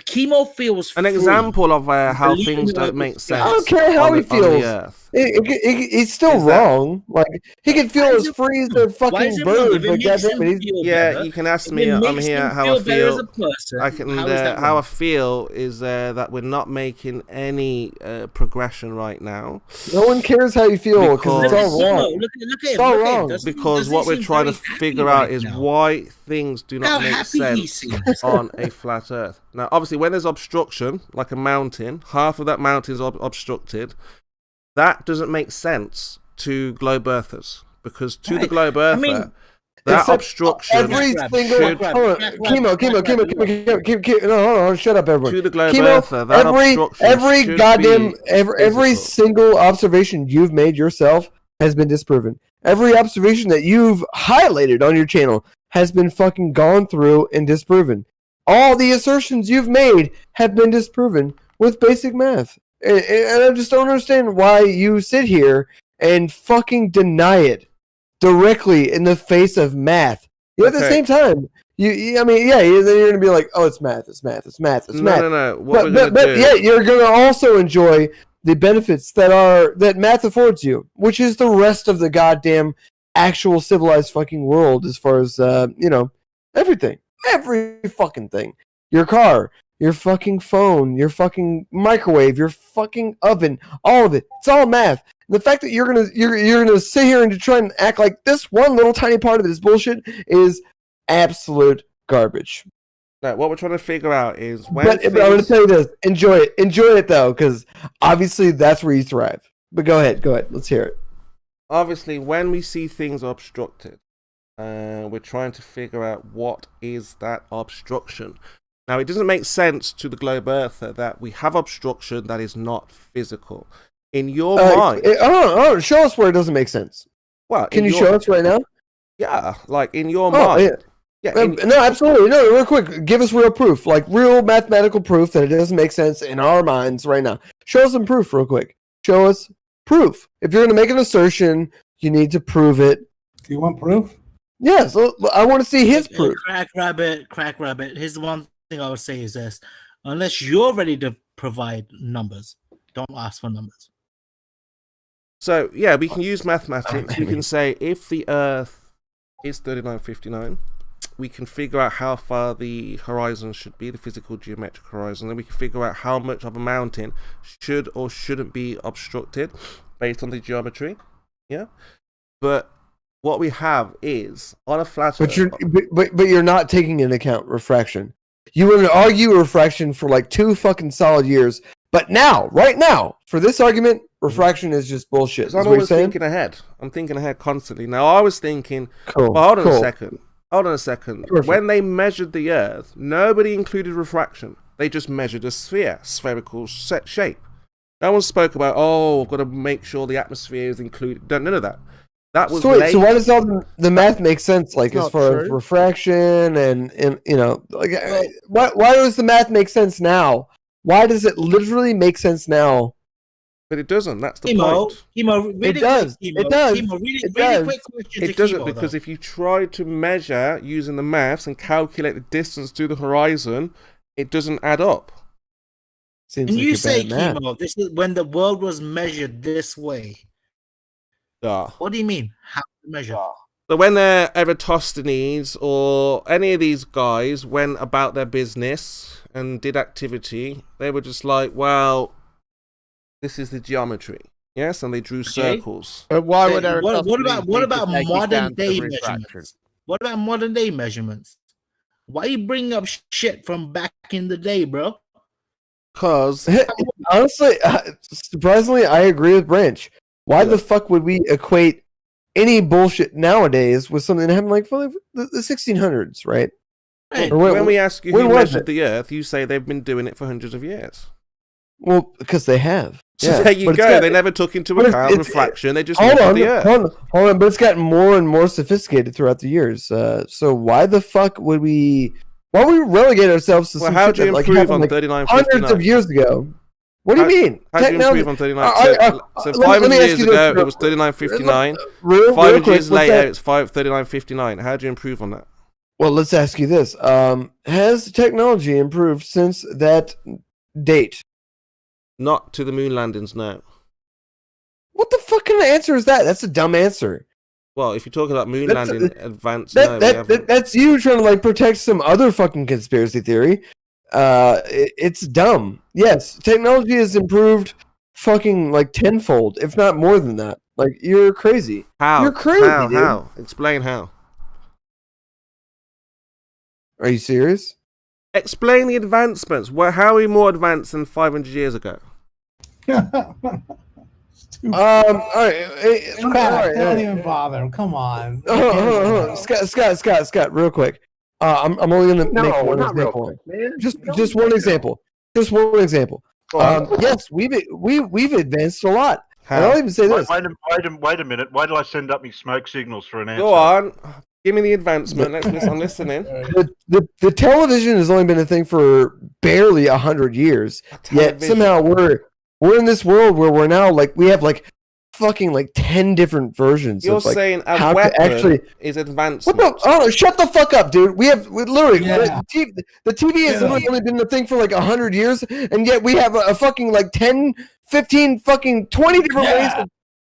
Chemo feels an example of how things don't make sense. I don't care how he feels. He's still wrong. Like he can feel as free as a fucking bird. But goddamn, yeah, you can ask me. I'm here. How I feel. I can. How I feel is that we're not making any progression right now. No one cares how you feel because it's all wrong. It's all wrong. Because what we're trying to figure out is why things do not make sense on a flat Earth. Now, obviously, when there's obstruction, like a mountain, half of that mountain is obstructed. That doesn't make sense to globe earthers, because to the globe earther, that obstruction every single chemo. No, hold on, shut up, everyone. To the globe earther, that every single observation you've made yourself has been disproven. Every observation that you've highlighted on your channel has been fucking gone through and disproven. All the assertions you've made have been disproven with basic math. And I just don't understand why you sit here and fucking deny it directly in the face of math. At the same time, you're going to be like, oh, it's math. No. But you're going to also enjoy the benefits that math affords you, which is the rest of the goddamn actual civilized fucking world as far as, everything. Every fucking thing. Your car, your fucking phone, your fucking microwave, your fucking oven, all of it. It's all math. And the fact that you're gonna sit here and try and act like this one little tiny part of it is bullshit is absolute garbage. No, what we're trying to figure out is when. But I'm gonna tell you this: enjoy it though, because obviously that's where you thrive. But go ahead, let's hear it. Obviously, when we see things obstructed, we're trying to figure out what is that obstruction. Now, it doesn't make sense to the globe earther that we have obstruction that is not physical. In your mind... show us where it doesn't make sense. Well, can you show us right now? Yeah, like in your mind. Yeah. No, absolutely. No, real quick. Give us real proof. Like real mathematical proof that it doesn't make sense in our minds right now. Show us some proof real quick. Show us proof. If you're going to make an assertion, you need to prove it. Do you want proof? Yes. I want to see his proof. Crack rabbit. Here's the one thing I would say is this: unless you're ready to provide numbers, don't ask for numbers. So yeah, we can use mathematics. We can say if the Earth is 3959, we can figure out how far the horizon should be, the physical geometric horizon. Then we can figure out how much of a mountain should or shouldn't be obstructed based on the geometry. Yeah, but what we have is on a flat But Earth. you're not taking into account refraction. You would argue refraction for like 2 fucking solid years, but now, right now, for this argument, refraction is just bullshit. Because I'm always thinking ahead. I'm thinking ahead constantly. Now, I was thinking, Cool. well, hold on Cool. a second. Hold on a second. Perfect. When they measured the Earth, nobody included refraction. They just measured a sphere, spherical set shape. No one spoke about, oh, I've got to make sure the atmosphere is included. None of that. That was So why does all the math make sense? Like It's as far not as true. refraction and you know, like why does the math make sense now? Why does it literally make sense now? But it doesn't. That's the Chemo, point. Chemo, really It does. quick, It does. Chemo, really, It really does. quick question It to doesn't, Chemo, because though. if you try to measure using the maths and calculate the distance to the horizon, it doesn't add up. Seems When like you you're say bad at math. chemo, this is when the world was measured this way. Yeah. What do you mean? How to measure? So when Eratosthenes or any of these guys went about their business and did activity, they were just like, well, this is the geometry. Yes, and they drew circles. But why Hey, would what about take it modern down to day refraction? measurements? What about modern day measurements? Why you bring up shit from back in the day, bro? Because honestly, surprisingly, I agree with Branch. Why the fuck would we equate any bullshit nowadays with something that happened like for the 1600s, right? Well, Or when we ask you when who was measured it? the Earth, you say they've been doing it for hundreds of years. Well, because they have. So Yeah. there you But it's go. got- They never took into but account it's- refraction. They just hold measured on, the Earth. hold on, but it's gotten more and more sophisticated throughout the years. So why the fuck would we? Why would we relegate ourselves to Well, some how shit do you that like improve happened on like 3959? hundreds of years ago? What do you mean? How do you Technology- improve on 39? So let me 500 ask years you this, ago, real- it was 3959. real 500 quick, years what's later, that? it's 3959. How do you improve on that? Well, let's ask you this: has technology improved since that date? Not to the moon landings, no. What the fuck kind of answer is that? That's a dumb answer. Well, if you're talking about moon That's- landing advance, no, we haven't. That's you trying to like protect some other fucking conspiracy theory. It's dumb. Yes, technology has improved fucking like tenfold, if not more than that. Like you're crazy. How? You're crazy, How? dude. How? Explain how. Are you serious? Explain the advancements. How are we more advanced than 500 years ago? All right. Crap, don't even bother. Come on. Hold on. Scott, real quick. I'm only gonna No, make one not real example. quick, man. Just one example. Just one example. Yes, we've advanced a lot. And I'll even say this. Wait a minute. Why did I send up my smoke signals for an answer? Go on. Give me the advancement. I'm listening. The television has only been a thing for barely 100 years. Yet Television. somehow we're in this world where we're now like we have like fucking like 10 different versions. You're of, like, saying a how to weapon is advancement. What the? Oh, shut the fuck up, dude. We literally Yeah. the TV has literally only been a thing for like 100 years, and yet we have a fucking like 10, 15, fucking 20 different ways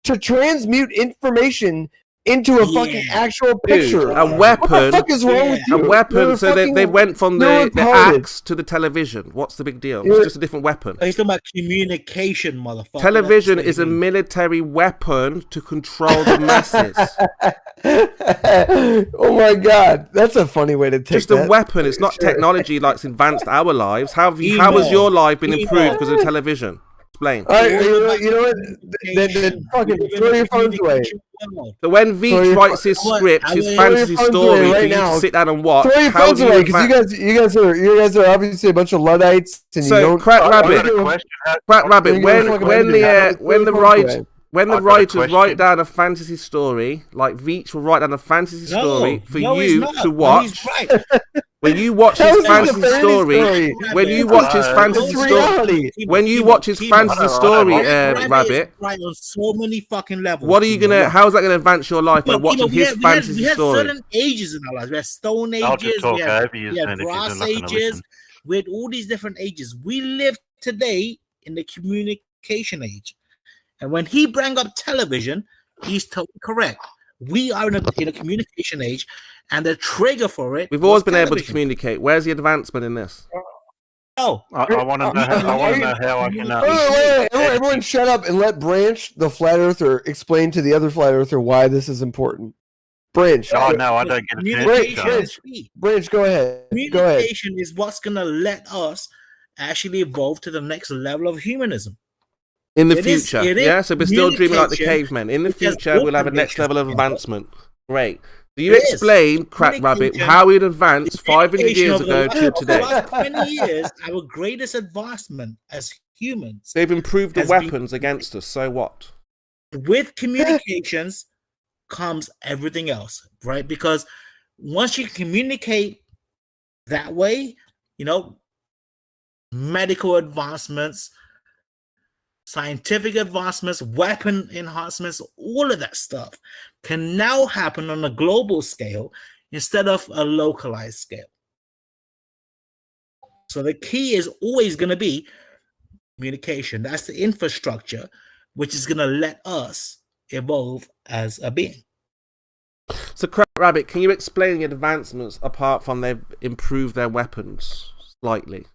to transmute information into a fucking actual picture. Dude, a weapon. What the fuck is wrong with you? A weapon. You're So they fucking- went from you're the retarded. axe to the television. What's the big deal? You're- It's just a different weapon. He's talking about communication, motherfucker. Television That's is a what he means. military weapon to control the masses. Oh my god, that's a funny way to take Just a that. weapon. It's not Sure. technology like's advanced our lives. How has your life been improved because of television? Explain. All right, you know what? Then fucking throw your phones away. So when Throw Veach your writes pho- his script, his Throw your fantasy phones story away for right you to now. sit down and watch, Throw your how phones do you away because you guys are obviously a bunch of luddites and So, you don't. Crack I Rabbit, don't- Crack Rabbit, You're gonna fucking when do that. the Throw your phones away. when the I've got a writers question. write down a fantasy story, like Veach will write down a fantasy story for he's you not. to No, watch. he's right. When you watch How his is this a fantasy fantasy story, story? when you It's watch his a- fantasy it's story, reality. when you watch his fantasy story, Rabbit, Right on so many fucking levels. what are you gonna? How's that gonna advance your life by Look, watching we his had fantasy story? certain ages in our lives. We had Stone I'll just Ages, talk we had, over you, we had man, if you're Brass not gonna Ages, listen. we had all these different ages. We live today in the communication age. And when he brought up television, he's totally correct. We are in a communication age, and the trigger for it. We've always was been able to television. communicate. Where's the advancement in this? Oh, I want to know how I can. Wait, everyone shut up and let Branch, the flat earther, explain to the other flat earther why this is important. Branch. Oh no, I don't get a Communication is key. Branch, go ahead. Communication is what's going to let us actually evolve to the next level of humanism. In the It is- future, it is yeah. So we're still dreaming like the communication cavemen. In the which has future, we'll have a opened next level of together. advancement. Great. Do you It is. explain, Crack Rabbit, Communication how we'd advance 500 years Communication ago over to the today? last 20 years, our greatest advancement as humans. They've improved the has been- weapons against us. So what? With communications comes everything else, right? Because once you communicate that way, you know, medical advancements, scientific advancements, weapon enhancements, all of that stuff can now happen on a global scale instead of a localized scale. So the key is always going to be communication. That's the infrastructure which is going to let us evolve as a being. So, Crack Rabbit, can you explain the advancements apart from they've improved their weapons slightly?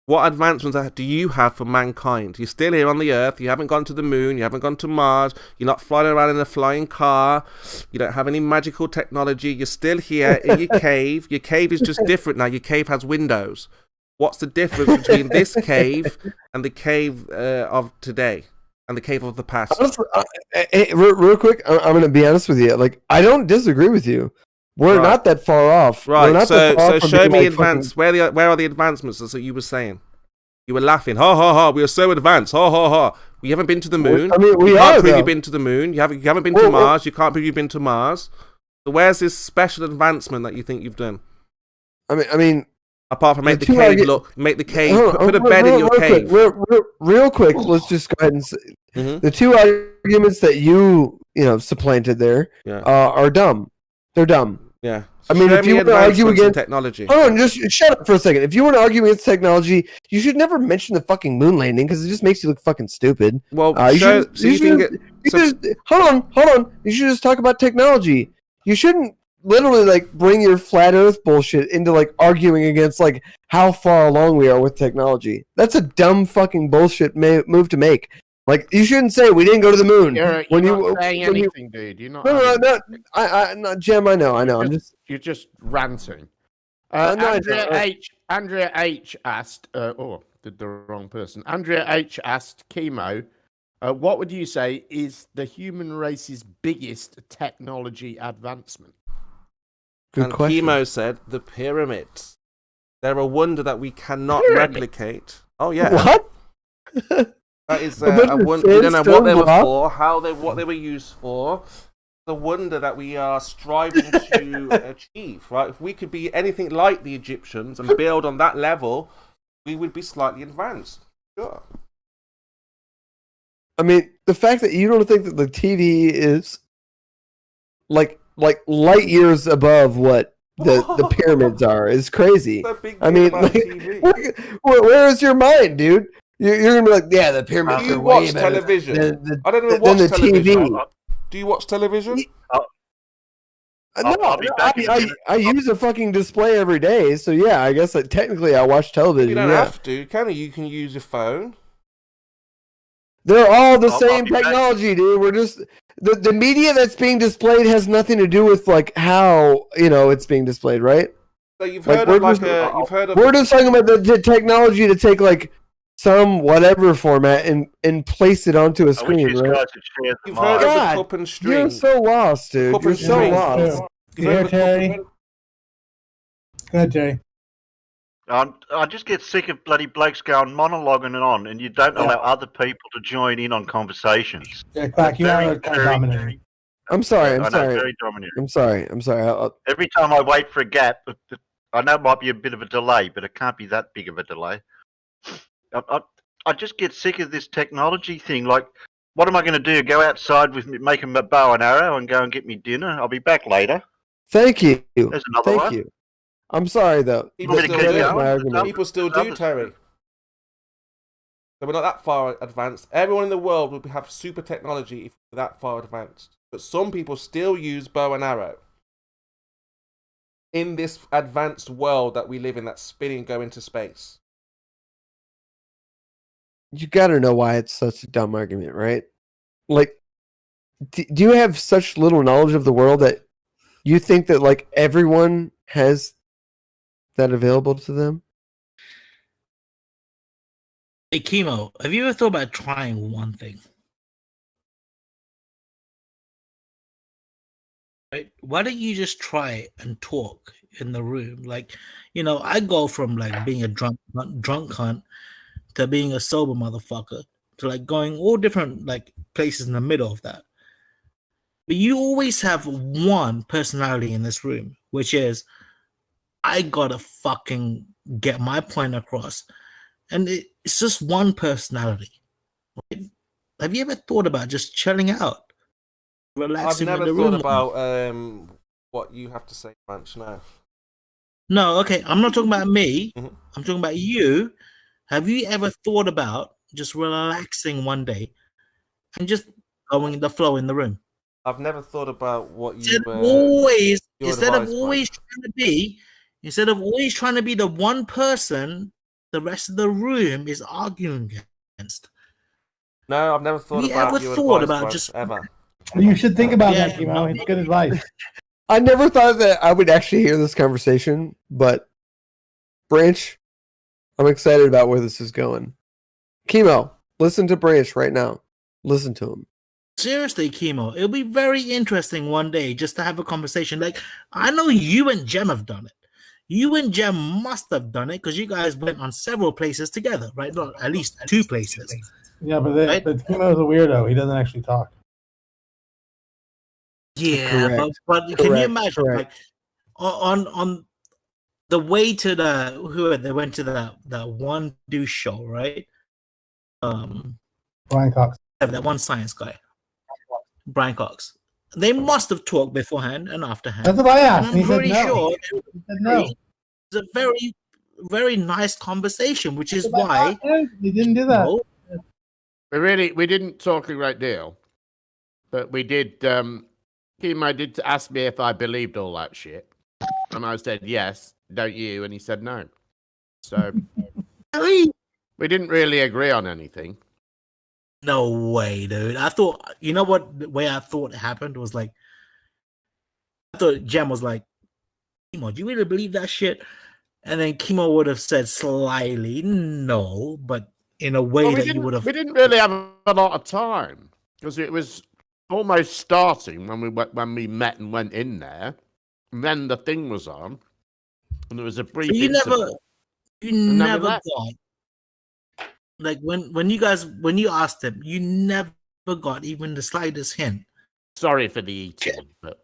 What advancements do you have for mankind? You're still here on the Earth. You haven't gone to the moon. You haven't gone to Mars. You're not flying around in a flying car. You don't have any magical technology. You're still here in your cave. Your cave is just different now. Your cave has windows. What's the difference between this cave and the cave of today and the cave of the past? Honestly, real quick, I'm going to be honest with you. Like, I don't disagree with you. We're not that far off. We're Right, not so that far from show being, me like, advance. Where are the advancements? That's what you were saying. You were laughing. Ha ha ha! We are so advanced. Ha ha ha! We haven't been to the moon. I mean, we you can't are, prove though. you've been to the moon. You haven't been to Mars. You can't prove you've been to Mars. So where's this special advancement that you think you've done? I mean, apart from make the two cave argu- make the cave, Hold on, put a bed in your quick, cave. real quick, let's just go ahead and say the two arguments that you supplanted there are dumb. They're dumb. Yeah. I mean, Show if you me want to argue advancements in against technology. hold on, just shut up for a second. If you want to argue against technology, you should never mention the fucking moon landing because it just makes you look fucking stupid. Well, hold on. You should just talk about technology. You shouldn't literally like bring your flat Earth bullshit into like arguing against like how far along we are with technology. That's a dumb fucking bullshit move to make. Like you shouldn't say we didn't go to the moon. You're not saying anything, dude. You're not. No, Jim. I know. You're just ranting. No, Andrea H asked. Did the wrong person. Andrea H asked Chemo. What would you say is the human race's biggest technology advancement? And Chemo said the pyramids. They're a wonder that we cannot replicate. Oh yeah. What? That is a wonder. We don't know what they were for, what they were used for. The wonder that we are striving to achieve, right? If we could be anything like the Egyptians and build on that level, we would be slightly advanced. Sure. I mean, the fact that you don't think that the TV is like light years above what the pyramids are is crazy. I mean, where is your mind, dude? You're gonna be like, yeah, the pyramids are way better television? I don't even watch the television. TV. Do you watch television? I use a fucking display every day, so yeah, I guess technically I watch television. You don't have to, can you? You can use your phone. They're all the same technology, dude. We're just the media that's being displayed has nothing to do with like how it's being displayed, right? So you've heard of we're just talking about the technology to take like some whatever format and place it onto a screen, right? You've heard of the cup and string. You're so lost, dude. You're so lost. Yeah, Terry. Go ahead, Terry. I just get sick of bloody blokes going monologuing on, and you don't allow other people to join in on conversations. Yeah, Quack, you are kind of dominating. I'm sorry. Very dominating. I'm sorry. Every time I wait for a gap, I know it might be a bit of a delay, but it can't be that big of a delay. I just get sick of this technology thing. Like, what am I going to do? Go outside with me, make a bow and arrow, and go and get me dinner? I'll be back later. Thank you. There's another one. Thank you. I'm sorry though. People still do, Terry. So we're not that far advanced. Everyone in the world would have super technology if we're that far advanced. But some people still use bow and arrow. In this advanced world that we live in, that's spinning, go into space. You gotta know why it's such a dumb argument, right? Like, do you have such little knowledge of the world that you think that like everyone has that available to them? Hey, Chemo, have you ever thought about trying one thing? Right? Why don't you just try it and talk in the room? Like, you know, I go from like being a drunk cunt to being a sober motherfucker to like going all different like places in the middle of that. But you always have one personality in this room, which is I gotta fucking get my point across. And it's just one personality. Right? Have you ever thought about just chilling out? Relaxing I've never in the thought room? about what you have to say, Branch, now. No, okay. I'm not talking about me. I'm talking about you. Have you ever thought about just relaxing one day and just going with the flow in the room? I've never thought about what you Instead of always trying to be the one person the rest of the room is arguing against. No, I've never thought Have you about ever your thought advice, about Branch, just ever. You should think about that, Chemo. It's good advice. I never thought that I would actually hear this conversation, but Branch, I'm excited about where this is going. Chemo, listen to Branch right now. Listen to him. Seriously, Chemo, it'll be very interesting one day just to have a conversation. Like, I know you and Jem have done it. You and Jem must have done it because you guys went on several places together, right? Not at least 2 places. Yeah, but Chemo is a weirdo. He doesn't actually talk. Yeah, but can you imagine, like, on the way to they went to that one douche show, right? Brian Cox. That one science guy, Brian Cox. They must have talked beforehand and afterhand. That's what I asked. And I'm He said pretty no. sure He said no. it's a very, very nice conversation, which is why he didn't do that. We didn't talk a great deal, but we did. Chemo did ask me if I believed all that shit, and I said yes. Don't you? And he said no. So we didn't really agree on anything. No way, dude. I thought, you know what, the way I thought it happened was like, I thought Jem was like, Chemo, do you really believe that shit? And then Chemo would have said slyly, no, but in a way that you would have. We didn't really have a lot of time because it was almost starting when we met and went in there, and then the thing was on, and there was a brief. So you never left. got. Like when you asked him, you never got even the slightest hint. Sorry for the eating, but